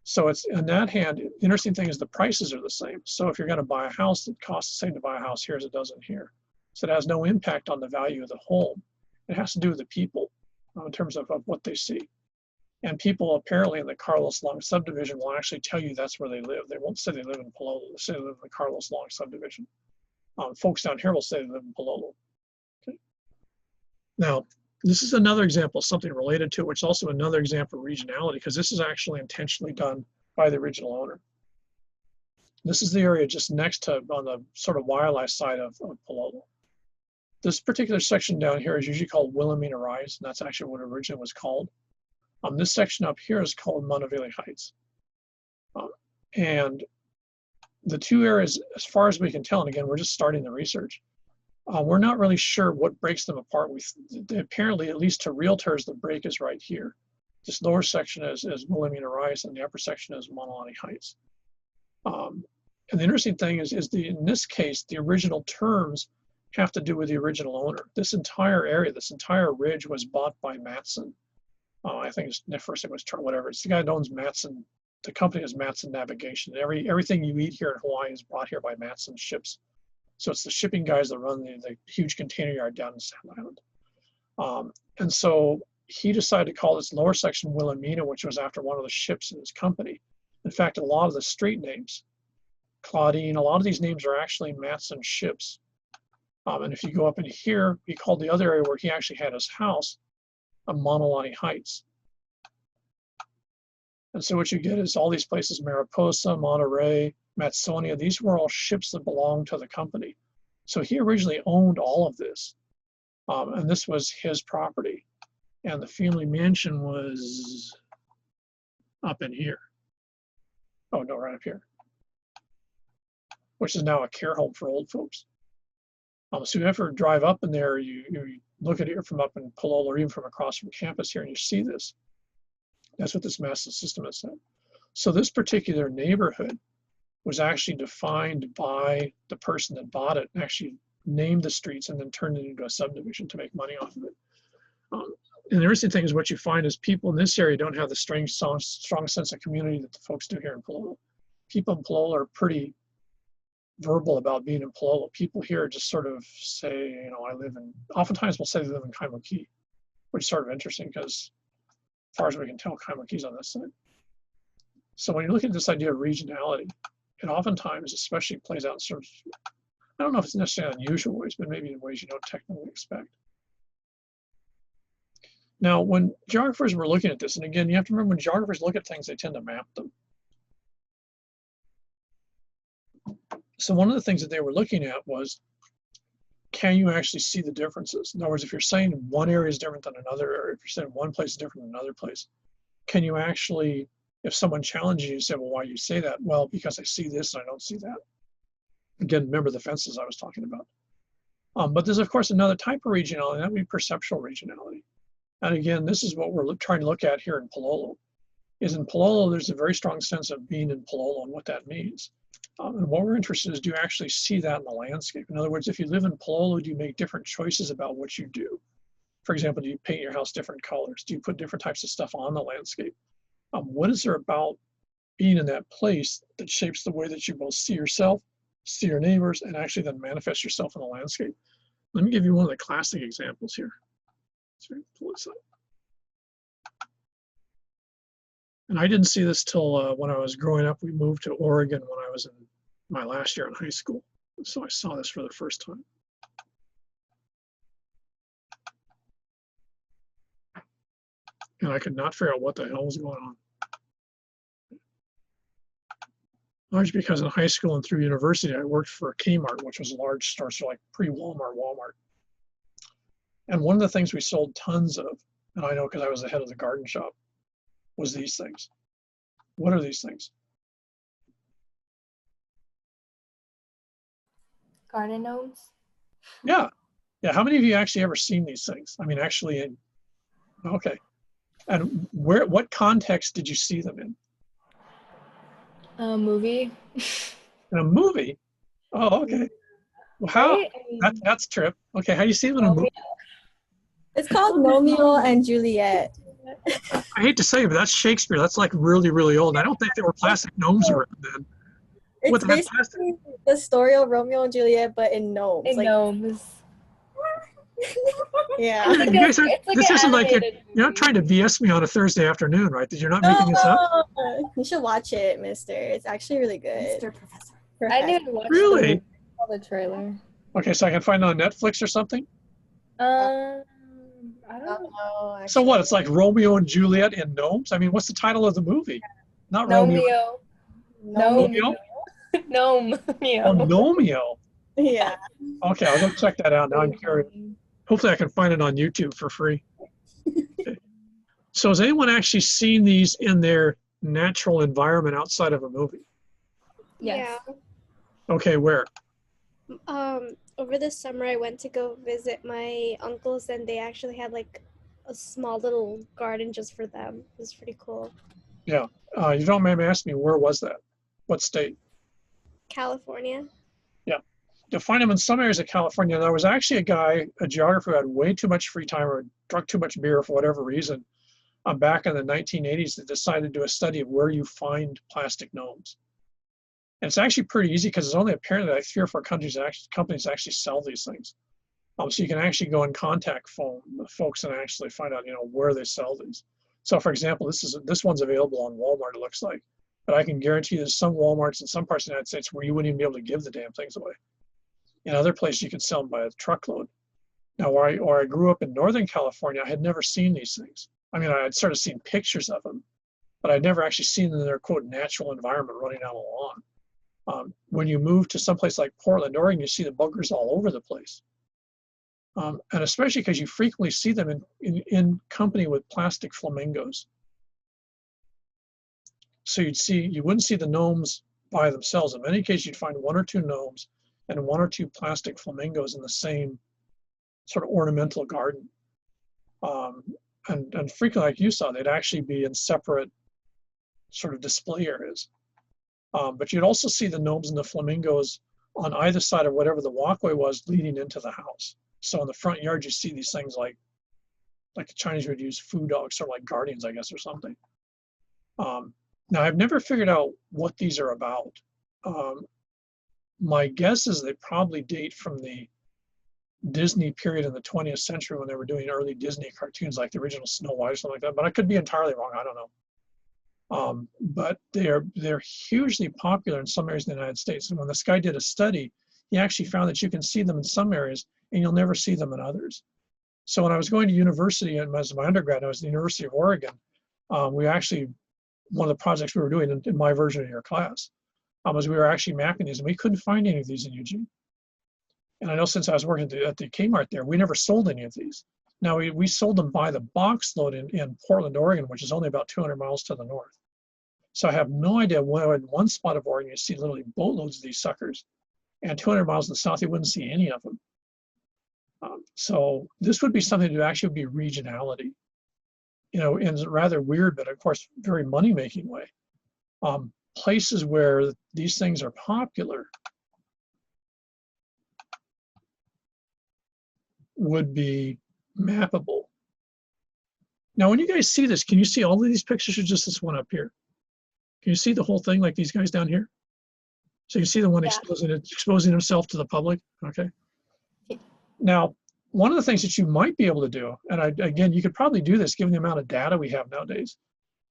So it's, on that hand, the interesting thing is the prices are the same. So if you're going to buy a house, it costs the same to buy a house here as it does in here. So it has no impact on the value of the home. It has to do with the people in terms of what they see. And people apparently in the Carlos Long subdivision will actually tell you that's where they live. They won't say they live in Palolo. They'll say they live in the Carlos Long subdivision. Folks down here will say they live in Palolo. Okay. Now, this is another example of something related to it, which is also another example of regionality, because this is actually intentionally done by the original owner. This is the area just next to, on the sort of wildlife side of Palolo. This particular section down here is usually called Wilhelmina Rise, and that's actually what it originally was called. This section up here is called Montevideo Heights. And the two areas, as far as we can tell, and again, we're just starting the research, we're not really sure what breaks them apart. Apparently, at least to realtors, the break is right here. This lower section is Wilhelmina Rise, and the upper section is Montelani Heights. And the interesting thing is in this case, the original terms have to do with the original owner. This entire area, this entire ridge was bought by Matson. I think it's, first it was whatever. It's the guy that owns Matson. The company is Matson Navigation. Everything you eat here in Hawaii is brought here by Matson ships. So it's the shipping guys that run the huge container yard down in Staten Island. And so he decided to call this lower section Wilhelmina, which was after one of the ships in his company. In fact, a lot of the street names, Claudine, a lot of these names are actually Matson ships. And if you go up in here, he called the other area where he actually had his house Montelani Heights. And so what you get is all these places, Mariposa, Monterey, Matsonia, these were all ships that belonged to the company. So he originally owned all of this. And this was his property. And the family mansion was up in here. Oh, no, right up here. Which is now a care home for old folks. So if you ever drive up in there, you look at it from up in Palolo or even from across from campus here and you see this. That's what this massive system is. So this particular neighborhood was actually defined by the person that bought it and actually named the streets and then turned it into a subdivision to make money off of it. And the interesting thing is what you find is people in this area don't have the strong sense of community that the folks do here in Palolo. People in Palolo are pretty verbal about being in Palolo. People here just sort of say, you know, I live in, oftentimes we'll say they live in Kaimuki, which is sort of interesting because as far as we can tell, Kaimuki's on this side. So when you look at this idea of regionality, it oftentimes especially plays out in sort of, I don't know if it's necessarily unusual ways, but maybe in ways you don't technically expect. Now, when geographers were looking at this, and again, you have to remember when geographers look at things, they tend to map them. So one of the things that they were looking at was, can you actually see the differences? In other words, if you're saying one area is different than another area, if you're saying one place is different than another place, can you actually, if someone challenges you, say, well, why do you say that? Well, because I see this and I don't see that. Again, remember the fences I was talking about. But there's, of course, another type of regionality, and that would be perceptual regionality. And again, this is what we're trying to look at here in Palolo. Is in Palolo, there's a very strong sense of being in Palolo and what that means. And what we're interested in is, do you actually see that in the landscape? In other words, if you live in Palolo, do you make different choices about what you do? For example, do you paint your house different colors? Do you put different types of stuff on the landscape? What is there about being in that place that shapes the way that you both see yourself, see your neighbors, and actually then manifest yourself in the landscape? Let me give you one of the classic examples here. Sorry, pull this up. And I didn't see this till when I was growing up. We moved to Oregon when I was in my last year in high school. So I saw this for the first time. And I could not figure out what the hell was going on. Largely because in high school and through university, I worked for Kmart, which was a large store, so like pre-Walmart, Walmart. And one of the things we sold tons of, and I know because I was the head of the garden shop, was these things. What are these things? Garden gnomes. Yeah. Yeah. How many of you actually ever seen these things? I mean, actually, okay. And what context did you see them in? A movie. In a movie? Oh, okay. Well, how? Right? I mean, That's a trip. Okay, how do you see them in a movie? It's called Romeo and Juliet. I hate to say it, but that's Shakespeare. That's like really, really old. I don't think there were plastic gnomes around then. What, It's they had plastic? basically the story of Romeo and Juliet, but in gnomes. in Like, gnomes. yeah. It's like You guys a, aren't, it's like this an isn't like it. animated You're not movie. trying to BS me on a Thursday afternoon, right? You're not making this up? No, you should watch it, mister. It's actually really good. Mr. Professor. I didn't even watch Really? the movie. I saw the trailer. Okay, so I can find it on Netflix or something? I don't know. know. So what? It's like Romeo and Juliet in gnomes? I mean, what's the title of the movie? Not Romeo. Nomeo. Romeo? Gnome. Oh, Meow. Gnomeo. Yeah. Okay, I'll go check that out. Now I'm curious. Hopefully I can find it on YouTube for free. Okay. So has anyone actually seen these in their natural environment outside of a movie? Yes. Okay, where? Over the summer I went to go visit my uncles and they actually had like a small little garden just for them. It was pretty cool. You don't mind me asking me, where was that? What state? California. You'll find them in some areas of California. There was actually a guy, a geographer, who had way too much free time or drunk too much beer for whatever reason. Back in the 1980s, that decided to do a study of where you find plastic gnomes. And it's actually pretty easy because it's only apparently like 3 or 4 companies actually sell these things. So you can actually go and contact folks and actually find out, where they sell these. So for example, this one's available on Walmart, it looks like. But I can guarantee there's some Walmarts in some parts of the United States where you wouldn't even be able to give the damn things away. In other places, you could sell them by a truckload. Now, where I grew up in Northern California, I had never seen these things. I mean, I had sort of seen pictures of them, but I'd never actually seen them in their, quote, natural environment running down the lawn. When you move to someplace like Portland, Oregon, you see the buggers all over the place. And especially because you frequently see them in company with plastic flamingos. So you wouldn't see the gnomes by themselves. In many cases, you'd find 1 or 2 gnomes and 1 or 2 plastic flamingos in the same sort of ornamental garden. And frequently, like you saw, they'd actually be in separate sort of display areas. But you'd also see the gnomes and the flamingos on either side of whatever the walkway was leading into the house. So in the front yard, you see these things like the Chinese would use food dogs, sort of like guardians, I guess, or something. Now, I've never figured out what these are about. My guess is they probably date from the Disney period in the 20th century when they were doing early Disney cartoons like the original Snow White or something like that, but I could be entirely wrong, I don't know. But they're hugely popular in some areas in the United States. And when this guy did a study, he actually found that you can see them in some areas and you'll never see them in others. So when I was going to university and as my undergrad, I was at the University of Oregon, one of the projects we were doing in my version of your class was we were actually mapping these and we couldn't find any of these in Eugene. And I know since I was working at the Kmart there, we never sold any of these. Now we sold them by the box load in Portland, Oregon, which is only about 200 miles to the north. So I have no idea when in one spot of Oregon you see literally boatloads of these suckers, and 200 miles in the south you wouldn't see any of them. So this would be something to actually be regionality, in a rather weird, but of course very money-making way. Places where these things are popular would be mappable. Now, when you guys see this, can you see all of these pictures or just this one up here? Can you see the whole thing like these guys down here? So you see the one exposing himself to the public, okay? Now, one of the things that you might be able to do, and again, you could probably do this given the amount of data we have nowadays,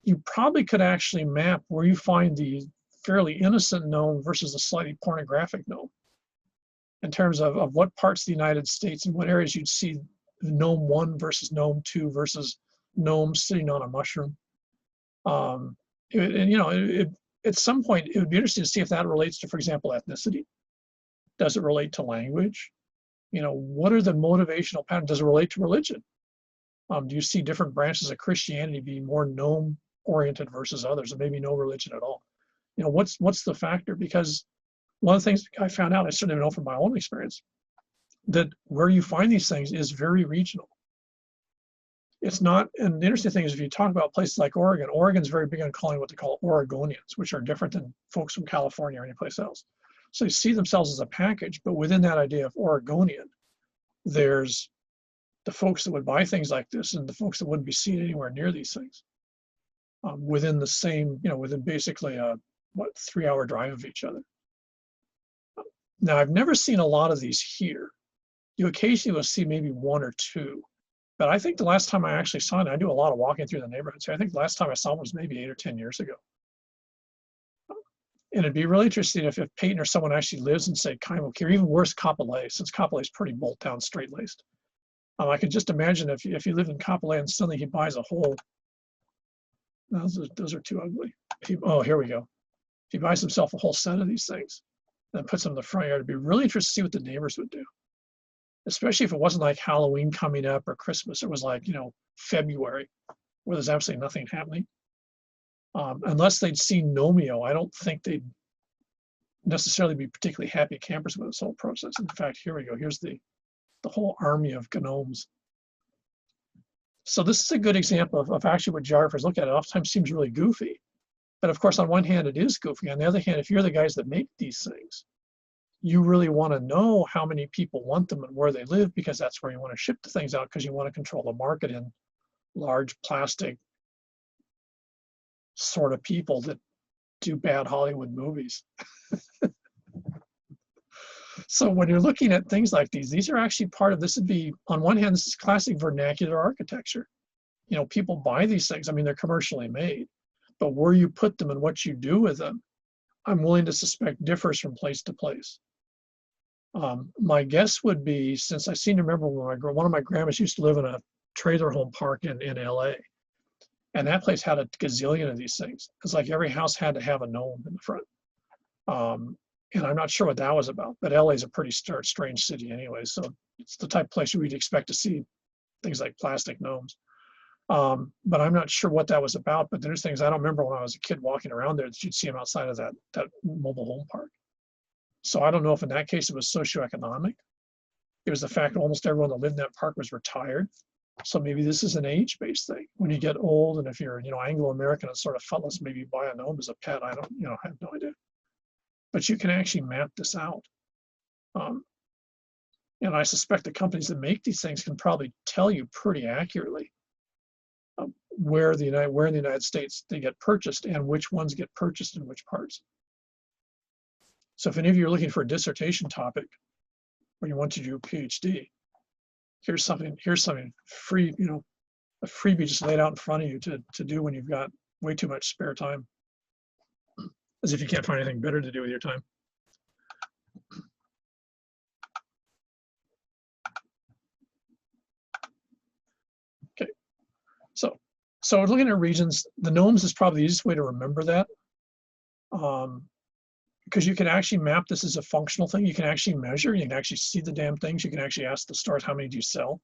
you probably could actually map where you find the fairly innocent gnome versus a slightly pornographic gnome in terms of what parts of the United States and what areas you'd see gnome 1 versus gnome 2 versus gnome sitting on a mushroom. At some point, it would be interesting to see if that relates to, for example, ethnicity. Does it relate to language? What are the motivational patterns? Does it relate to religion? Do you see different branches of Christianity being more gnome-oriented versus others, and maybe no religion at all? What's the factor? Because one of the things I found out, I certainly know from my own experience, that where you find these things is very regional. It's not, and the interesting thing is if you talk about places like Oregon's very big on calling what they call Oregonians, which are different than folks from California or any place else. So they see themselves as a package, but within that idea of Oregonian, there's the folks that would buy things like this and the folks that wouldn't be seen anywhere near these things within the same, within basically a, 3-hour drive of each other. Now, I've never seen a lot of these here. You occasionally will see maybe one or two, but I think the last time I actually saw it, I do a lot of walking through the neighborhoods here. I think the last time I saw it was maybe 8 or 10 years ago. And it'd be really interesting if Peyton or someone actually lives in, say, Kymok, or even worse, Kapolei, since Kapolei is pretty bolt down, straight-laced. I could just imagine if you live in Kapolei and suddenly he buys a whole, those are too ugly. Oh, here we go. If he buys himself a whole set of these things and puts them in the front yard, it'd be really interesting to see what the neighbors would do. Especially if it wasn't like Halloween coming up or Christmas. It was like, February, where there's absolutely nothing happening. Unless they'd seen Nomio, I don't think they'd necessarily be particularly happy campers with this whole process. In fact, here we go. Here's the whole army of gnomes. So this is a good example of actually what geographers look at. It oftentimes seems really goofy. But of course, on one hand, it is goofy. On the other hand, if you're the guys that make these things, you really want to know how many people want them and where they live, because that's where you want to ship the things out, because you want to control the market in large plastic sort of people that do bad Hollywood movies. So when you're looking at things like these are actually part of, this would be, on one hand, this is classic vernacular architecture. People buy these things. I mean, they're commercially made, but where you put them and what you do with them, I'm willing to suspect differs from place to place. My guess would be, since I seem to remember when one of my grandmas used to live in a trailer home park in LA, and that place had a gazillion of these things. It's like every house had to have a gnome in the front. And I'm not sure what that was about, but LA is a pretty strange city anyway. So it's the type of place we'd expect to see things like plastic gnomes. But I'm not sure what that was about. But there's things I don't remember when I was a kid walking around there that you'd see them outside of that mobile home park. So I don't know if in that case it was socioeconomic. It was the fact that almost everyone that lived in that park was retired. So maybe this is an age-based thing. When you get old, and if you're Anglo-American and sort of fellas, maybe buy a gnome as a pet. I don't, I have no idea. But you can actually map this out. And I suspect the companies that make these things can probably tell you pretty accurately where in the United States they get purchased and which ones get purchased in which parts. So if any of you are looking for a dissertation topic or you want to do a PhD, here's something free, a freebie just laid out in front of you to do when you've got way too much spare time. As if you can't find anything better to do with your time. Okay, so looking at regions, the gnomes is probably the easiest way to remember that, because you can actually map this as a functional thing. You can actually measure, you can actually see the damn things. You can actually ask the stores, how many do you sell?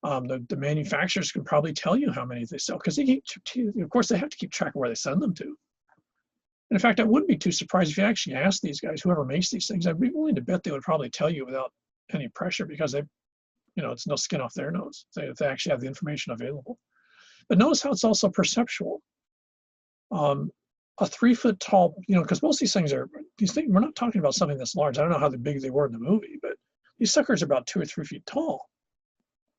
The manufacturers can probably tell you how many they sell, because of course they have to keep track of where they send them to. And in fact, I wouldn't be too surprised if you actually asked these guys, whoever makes these things, I'd be willing to bet they would probably tell you without any pressure, because it's no skin off their nose. They actually have the information available. But notice how it's also perceptual. A 3-foot tall, because most of these things, we're not talking about something that's large. I don't know how big they were in the movie, but these suckers are about 2 or 3 feet tall.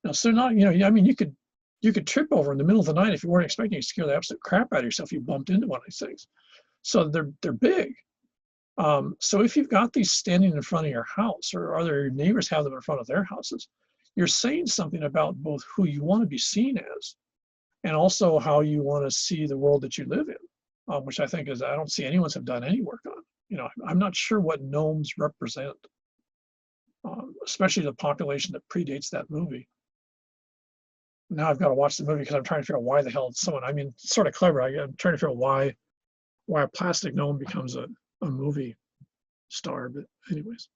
Now, so they're not, I mean, you could trip over in the middle of the night if you weren't expecting to scare the absolute crap out of yourself if you bumped into one of these things. So they're big. So if you've got these standing in front of your house, or other neighbors have them in front of their houses, you're saying something about both who you want to be seen as, and also how you want to see the world that you live in, which I think I don't see anyone's have done any work on. I'm not sure what gnomes represent, especially the population that predates that movie. Now I've got to watch the movie because I'm trying to figure out why the hell someone, I mean, it's sort of clever. I'm trying to figure out why a plastic gnome becomes a movie star, but anyways.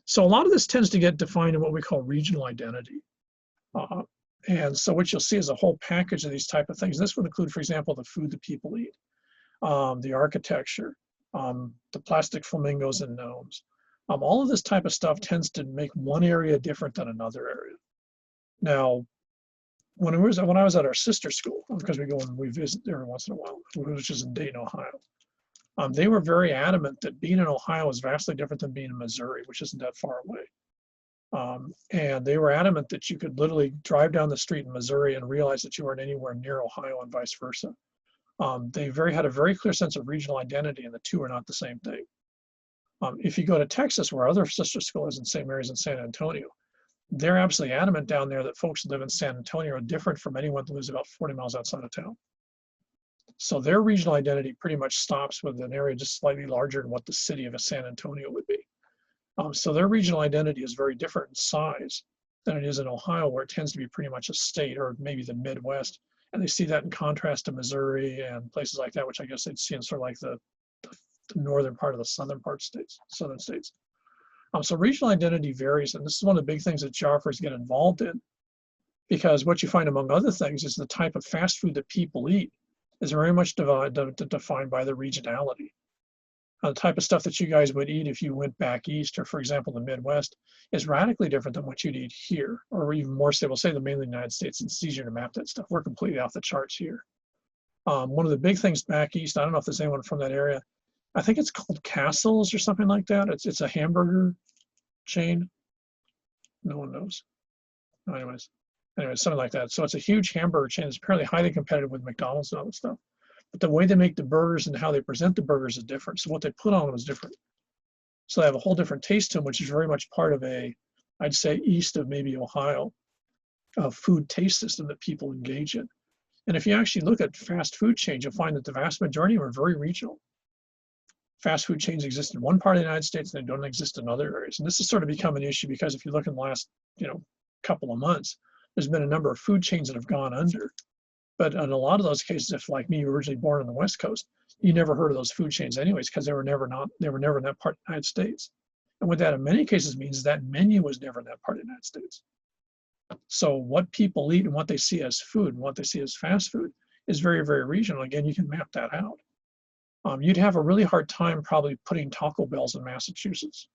So a lot of this tends to get defined in what we call regional identity. And so what you'll see is a whole package of these type of things. This would include, for example, the food that people eat, the architecture, the plastic flamingos and gnomes. All of this type of stuff tends to make one area different than another area. Now, when I was at our sister school, because we go and we visit every once in a while, which is in Dayton, Ohio, They were very adamant that being in Ohio is vastly different than being in Missouri, which isn't that far away. And they were adamant that you could literally drive down the street in Missouri and realize that you weren't anywhere near Ohio and vice versa. They had a very clear sense of regional identity, and the two are not the same thing. If you go to Texas, where other sister school is in St. Mary's and San Antonio, they're absolutely adamant down there that folks who live in San Antonio are different from anyone that lives about 40 miles outside of town. So their regional identity pretty much stops with an area just slightly larger than what the city of San Antonio would be. So their regional identity is very different in size than it is in Ohio, where it tends to be pretty much a state, or maybe the Midwest. And they see that in contrast to Missouri and places like that, which I guess they'd see in sort of like the northern part of the southern states. So regional identity varies, and this is one of the big things that geographers get involved in, because what you find, among other things, is the type of fast food that people eat is very much defined by the regionality. The type of stuff that you guys would eat if you went back east, or for example, the Midwest, is radically different than what you'd eat here, or even more so, we'll say the mainland United States, and it's easier to map that stuff. We're completely off the charts here. One of the big things back east, I don't know if there's anyone from that area, I think it's called Castle's or something like that. It's a hamburger chain. No one knows. Anyways, something like that. So it's a huge hamburger chain. It's apparently highly competitive with McDonald's and all that stuff. But the way they make the burgers and how they present the burgers is different. So what they put on them is different. So they have a whole different taste to them, which is very much part of I'd say east of maybe Ohio, a food taste system that people engage in. And if you actually look at fast food chains, you'll find that the vast majority are very regional. Fast food chains exist in one part of the United States and they don't exist in other areas. And this has sort of become an issue because if you look in the last, couple of months, there's been a number of food chains that have gone under. But in a lot of those cases, if like me, you were originally born on the West Coast, you never heard of those food chains anyways, because they were never in that part of the United States. And what that in many cases means is that menu was never in that part of the United States. So what people eat and what they see as food and what they see as fast food is very, very regional. Again, you can map that out. You'd have a really hard time probably putting Taco Bells in Massachusetts,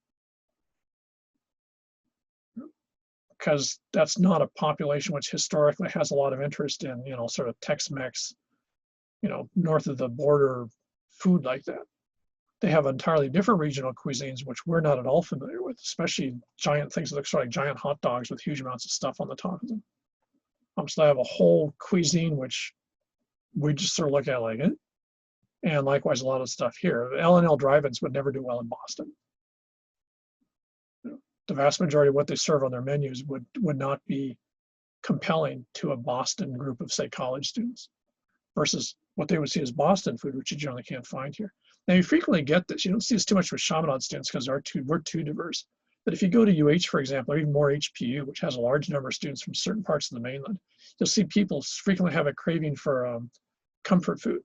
because that's not a population which historically has a lot of interest in, sort of Tex-Mex, north of the border food like that. They have entirely different regional cuisines, which we're not at all familiar with, especially giant things that look sort of like giant hot dogs with huge amounts of stuff on the top of them. So they have a whole cuisine, which we just sort of look at like it. And likewise, a lot of stuff here. L&L drive-ins would never do well in Boston. The vast majority of what they serve on their menus would not be compelling to a Boston group of, say, college students, versus what they would see as Boston food, which you generally can't find here. Now, you frequently get this. You don't see this too much with Chaminade students because we're too diverse. But if you go to UH, for example, or even more HPU, which has a large number of students from certain parts of the mainland, you'll see people frequently have a craving for comfort food.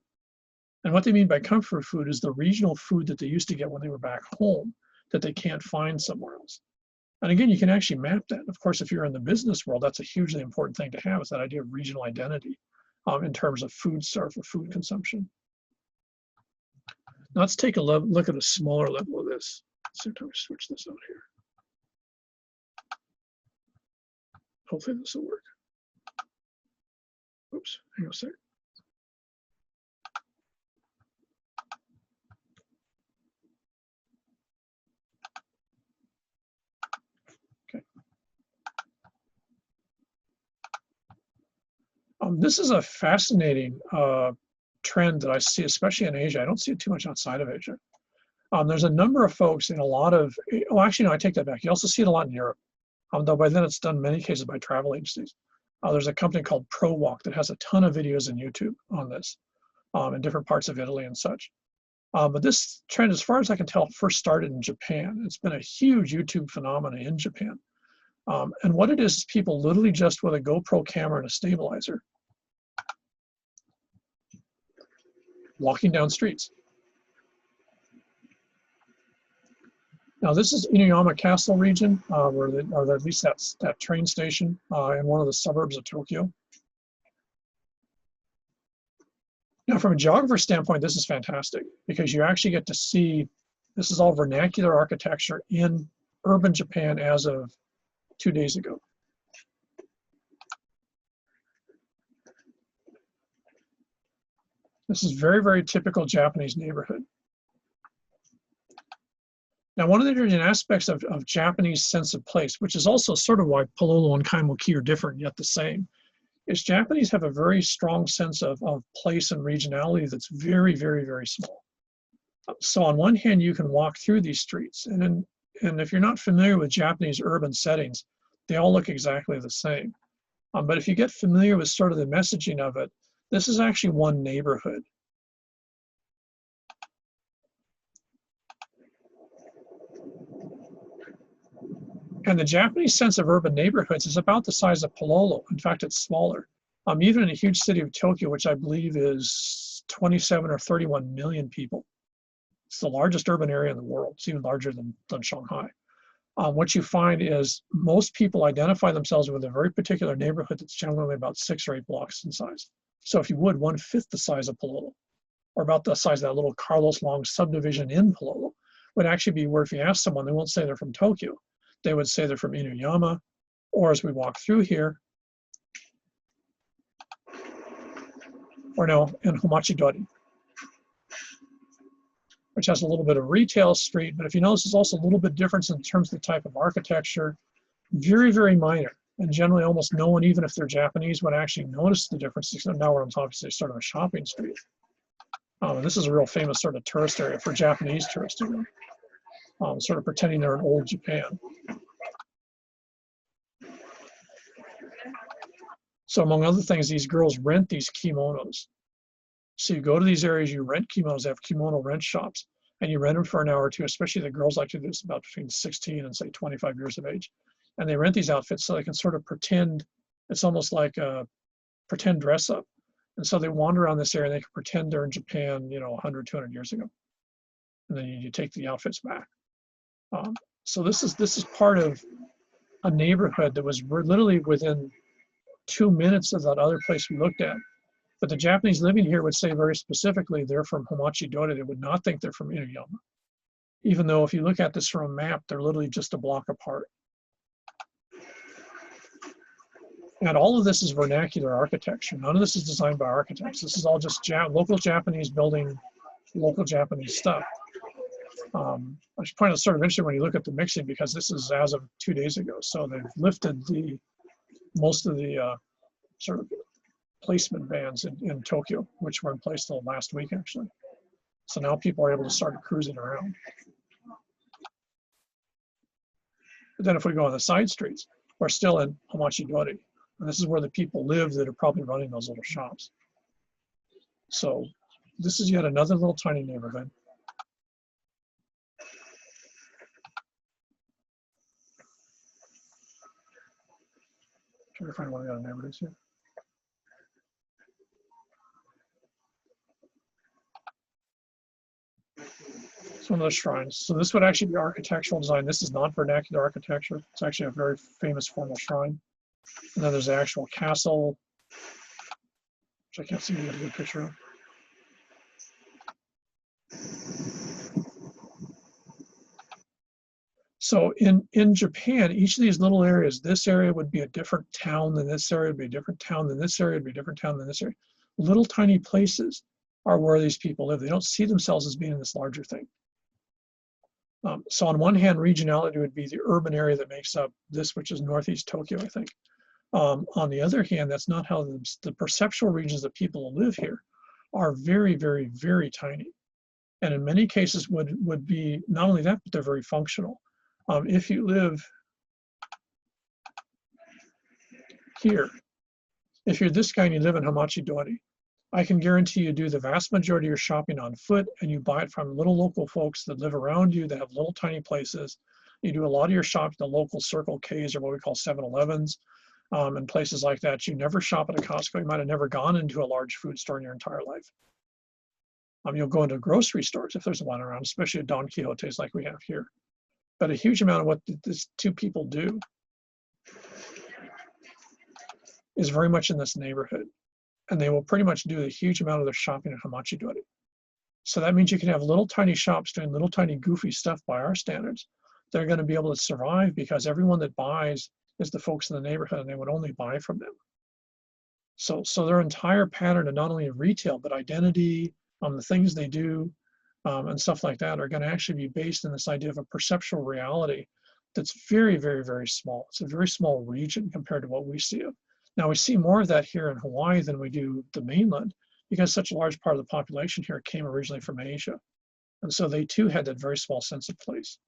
And what they mean by comfort food is the regional food that they used to get when they were back home that they can't find somewhere else. And again, you can actually map that. Of course, if you're in the business world, that's a hugely important thing to have, is that idea of regional identity in terms of food serve or food consumption. Now let's take a look at a smaller level of this. So I'm switch this out here. Hopefully this will work. Oops, hang on a second. This is a fascinating trend that I see, especially in Asia. I don't see it too much outside of Asia. There's a number of folks in a lot of, oh, actually, no, I take that back. You also see it a lot in Europe, though by then it's done in many cases by travel agencies. There's a company called ProWalk that has a ton of videos on YouTube on this in different parts of Italy and such. But this trend, as far as I can tell, first started in Japan. It's been a huge YouTube phenomenon in Japan. And what it is people literally just with a GoPro camera and a stabilizer walking down streets. Now this is Inuyama Castle region, or at least that train station in one of the suburbs of Tokyo. Now from a geographer standpoint, this is fantastic because you actually get to see, this is all vernacular architecture in urban Japan as of 2 days ago. This is very, very typical Japanese neighborhood. Now, one of the interesting aspects of Japanese sense of place, which is also sort of why Pololo and Kaimoki are different yet the same, is Japanese have a very strong sense of place and regionality that's very, very, very small. So on one hand, you can walk through these streets, and if you're not familiar with Japanese urban settings, they all look exactly the same. But if you get familiar with sort of the messaging of it, this is actually one neighborhood. And the Japanese sense of urban neighborhoods is about the size of Pololo. In fact, it's smaller. Even in a huge city of Tokyo, which I believe is 27 or 31 million people. It's the largest urban area in the world. It's even larger than Shanghai. What you find is most people identify themselves with a very particular neighborhood that's generally about 6 or 8 blocks in size. So if you would, 1/5 the size of Pololo, or about the size of that little Carlos Long subdivision in Pololo, would actually be where if you ask someone, they won't say they're from Tokyo. They would say they're from Inuyama, or as we walk through here, or no, in Homachidori, which has a little bit of retail street, but if you notice, there's also a little bit difference in terms of the type of architecture, very, very minor. And generally almost no one, even if they're Japanese, would actually notice the difference. Except now we're on obviously sort of a shopping street. And this is a real famous sort of tourist area for Japanese tourists, sort of pretending they're in old Japan. So among other things, these girls rent these kimonos. So you go to these areas, you rent kimonos, they have kimono rent shops, and you rent them for an hour or two, especially the girls like to do this about between 16 and say 25 years of age. And they rent these outfits so they can sort of pretend, it's almost like a pretend dress up. And so they wander around this area and they can pretend they're in Japan, 100, 200 years ago. And then you take the outfits back. So this is part of a neighborhood that was literally within 2 minutes of that other place we looked at. But the Japanese living here would say very specifically they're from Homachidori. They would not think they're from Inuyama. Even though if you look at this from a map, they're literally just a block apart. And all of this is vernacular architecture. None of this is designed by architects. This is all just local Japanese building local Japanese stuff. I should point out sort of interesting when you look at the mixing, because this is as of 2 days ago. So they've lifted most of the sort of placement bans in Tokyo, which were in place till last week, actually. So now people are able to start cruising around. But then if we go on the side streets, we're still in Homachidori. And this is where the people live that are probably running those little shops. So this is yet another little tiny neighborhood. Trying to find one of the other neighborhoods here. It's one of those shrines. So this would actually be architectural design. This is not vernacular architecture. It's actually a very famous formal shrine. And then there's the actual castle, which I can't seem to get a good picture of. So in Japan, each of these little areas, this area would be a different town than this area would be a different town than this area would be a different town than this area. Little tiny places are where these people live. They don't see themselves as being in this larger thing. So on one hand, regionality would be the urban area that makes up this, which is Northeast Tokyo, I think. On the other hand, that's not how the perceptual regions that people who live here are very, very, very tiny. And in many cases would be not only that, but they're very functional. If you live here, if you're this guy and you live in Homachidori, I can guarantee you do the vast majority of your shopping on foot, and you buy it from little local folks that live around you that have little tiny places. You do a lot of your shopping at the local Circle K's, or what we call 7-Elevens, and places like that. You never shop at a Costco. You might have never gone into a large food store in your entire life. You'll go into grocery stores if there's one around, especially at Don Quixote's like we have here. But a huge amount of what these two people do is very much in this neighborhood. And they will pretty much do a huge amount of their shopping at Homachidori. So that means you can have little tiny shops doing little tiny goofy stuff by our standards. They're going to be able to survive because everyone that buys is the folks in the neighborhood, and they would only buy from them. So their entire pattern of not only retail, but identity, the things they do, and stuff like that are going to actually be based in this idea of a perceptual reality that's very, very, very small. It's a very small region compared to what we see. Now, we see more of that here in Hawaii than we do the mainland, because such a large part of the population here came originally from Asia. And so they too had that very small sense of place.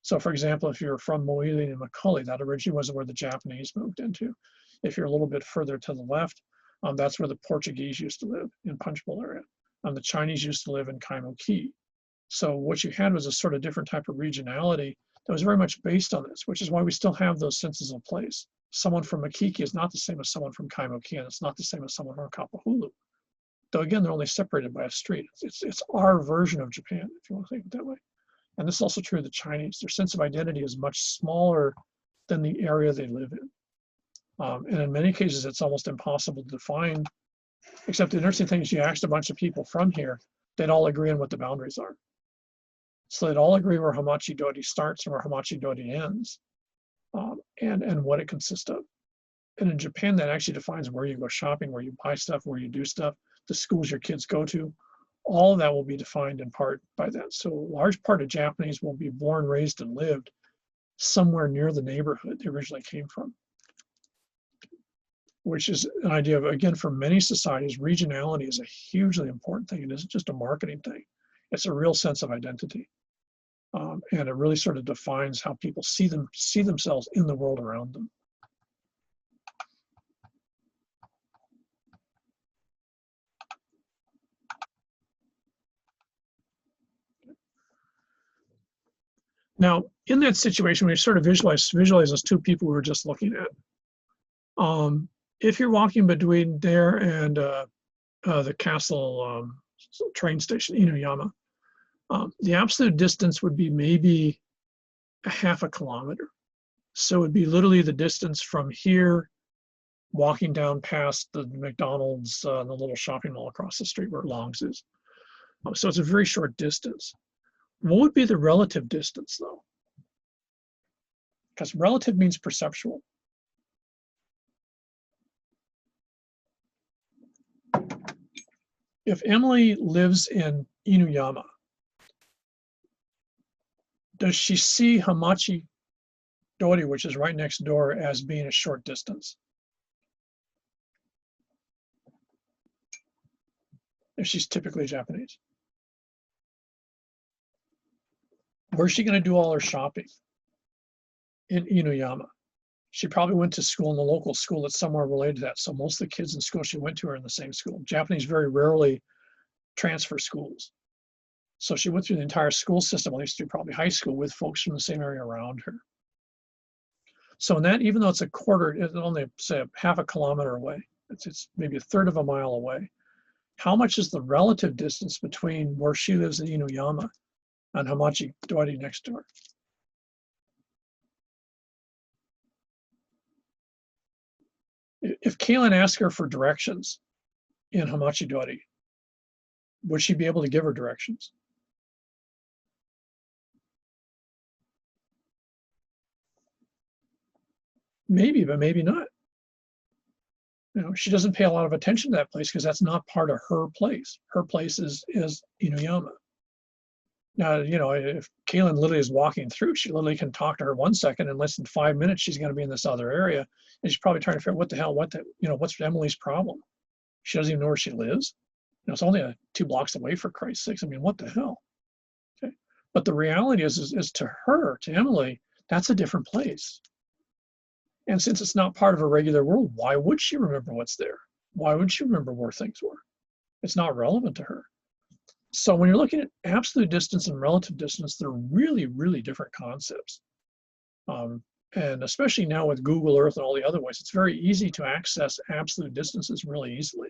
So for example, if you're from Moili and Macaulay, that originally was where the Japanese moved into. If you're a little bit further to the left, that's where the Portuguese used to live, in Punchbowl area. The Chinese used to live in Kaimo Key. So what you had was a sort of different type of regionality that was very much based on this, which is why we still have those senses of place. Someone from Makiki is not the same as someone from Kaimo Key, and it's not the same as someone from Kapahulu. Though again, they're only separated by a street. It's our version of Japan, if you want to think of it that way. And this is also true of the Chinese. Their sense of identity is much smaller than the area they live in. And in many cases, it's almost impossible to define, except the interesting thing is you asked a bunch of people from here, they'd all agree on what the boundaries are. So they'd all agree where Hamachi Dori starts and where Hamachi Dori ends, and what it consists of. And in Japan, that actually defines where you go shopping, where you buy stuff, where you do stuff, the schools your kids go to. All of that will be defined in part by that. So a large part of Japanese will be born, raised, and lived somewhere near the neighborhood they originally came from, which is an idea of, again, for many societies, regionality is a hugely important thing. It isn't just a marketing thing. It's a real sense of identity. And it really sort of defines how people see themselves in the world around them. Now, in that situation, we sort of visualize those two people we were just looking at. If you're walking between there and the castle train station, Inuyama, the absolute distance would be maybe a half a kilometer. So it'd be literally the distance from here, walking down past the McDonald's, the little shopping mall across the street where Long's is. So it's a very short distance. What would be the relative distance, though? Because relative means perceptual. If Emily lives in Inuyama, does she see Hamachi Dori, which is right next door, as being a short distance? If she's typically Japanese. Where's she going to do all her shopping? In Inuyama. She probably went to school in the local school that's somewhere related to that. So most of the kids in school she went to are in the same school. Japanese very rarely transfer schools. So she went through the entire school system, at least through probably high school, with folks from the same area around her. So in that, even though it's it's only say half a kilometer away, it's maybe a third of a mile away. How much is the relative distance between where she lives in Inuyama and Hamachi Dori next door? If Kaylin asked her for directions in Hamachi Dori, would she be able to give her directions? Maybe, but maybe not. You know, she doesn't pay a lot of attention to that place because that's not part of her place. Her place is Inuyama. Now, you know, if Kaylin literally is walking through, she literally can talk to her 1 second. In less than 5 minutes, she's going to be in this other area, and she's probably trying to figure out what's Emily's problem. She doesn't even know where she lives. You know, it's only 2 blocks away, for Christ's sakes. I mean, what the hell? Okay, but the reality is to her, to Emily, that's a different place. And since it's not part of a regular world, why would she remember what's there? Why would she remember where things were? It's not relevant to her. So when you're looking at absolute distance and relative distance, they're really, really different concepts. And especially now with Google Earth and all the other ways, it's very easy to access absolute distances really easily.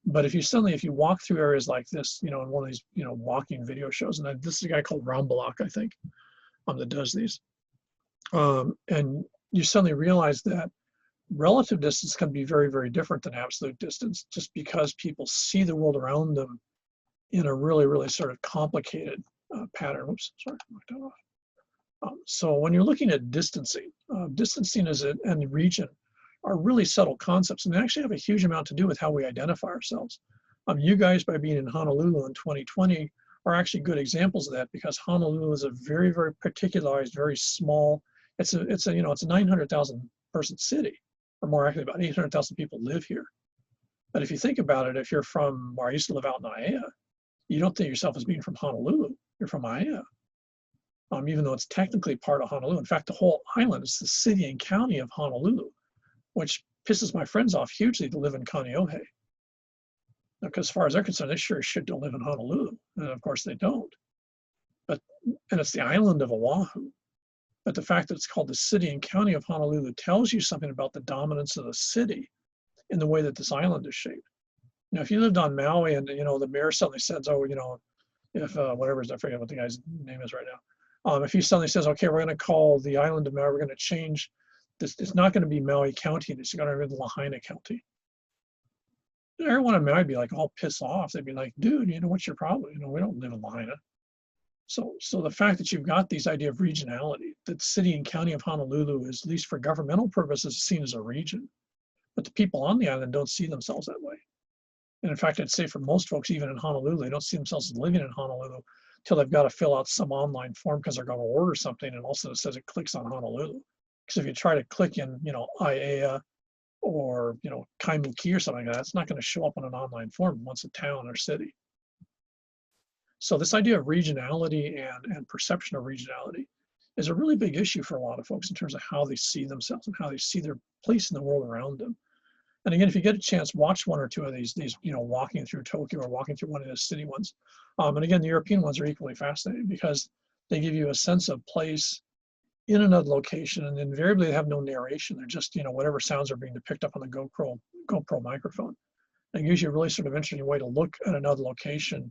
But if you walk through areas like this, you know, in one of these, you know, walking video shows, and this is a guy called Rambalak, I think, that does these. And you suddenly realize that relative distance can be very, very different than absolute distance, just because people see the world around them in a really, really sort of complicated pattern. Oops, sorry, knocked that off. So when you're looking at distancing, and region are really subtle concepts, and they actually have a huge amount to do with how we identify ourselves. You guys, by being in Honolulu in 2020, are actually good examples of that, because Honolulu is a very, very particularized, very small, it's a 900,000 person city, or more accurately, about 800,000 people live here. But if you think about it, if you're from where I used to live out in Aiea, you don't think of yourself as being from Honolulu, you're from Aiea. Even though it's technically part of Honolulu. In fact, the whole island is the city and county of Honolulu, which pisses my friends off hugely to live in Kaneohe. Because as far as they're concerned, they sure as shit don't live in Honolulu. And of course they don't. And it's the island of Oahu. But the fact that it's called the city and county of Honolulu tells you something about the dominance of the city in the way that this island is shaped. Now, if you lived on Maui and, the mayor suddenly says, oh, if I forget what the guy's name is right now. If he suddenly says, okay, we're going to call the island of Maui, we're going to change this, it's not going to be Maui County, it's going to be Lahaina County. Everyone in Maui would be like all pissed off. They'd be like, dude, what's your problem? We don't live in Lahaina. So the fact that you've got these idea of regionality, that the city and county of Honolulu is, at least for governmental purposes, seen as a region. But the people on the island don't see themselves that way. And in fact, I'd say for most folks, even in Honolulu, they don't see themselves as living in Honolulu till they've got to fill out some online form because they're going to order something, and also it says it clicks on Honolulu. Because if you try to click in, Aiea or, Kaimuki or something like that, it's not going to show up on an online form once a town or city. So this idea of regionality and perception of regionality is a really big issue for a lot of folks in terms of how they see themselves and how they see their place in the world around them. And again, if you get a chance, watch one or two of these, walking through Tokyo or walking through one of the city ones. And again, the European ones are equally fascinating because they give you a sense of place in another location, and invariably they have no narration. They're just, whatever sounds are being picked up on the GoPro microphone. And it gives you a really sort of interesting way to look at another location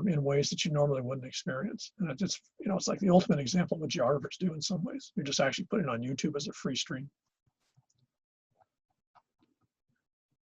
in ways that you normally wouldn't experience. And it's like the ultimate example of what geographers do in some ways. You're just actually putting it on YouTube as a free stream.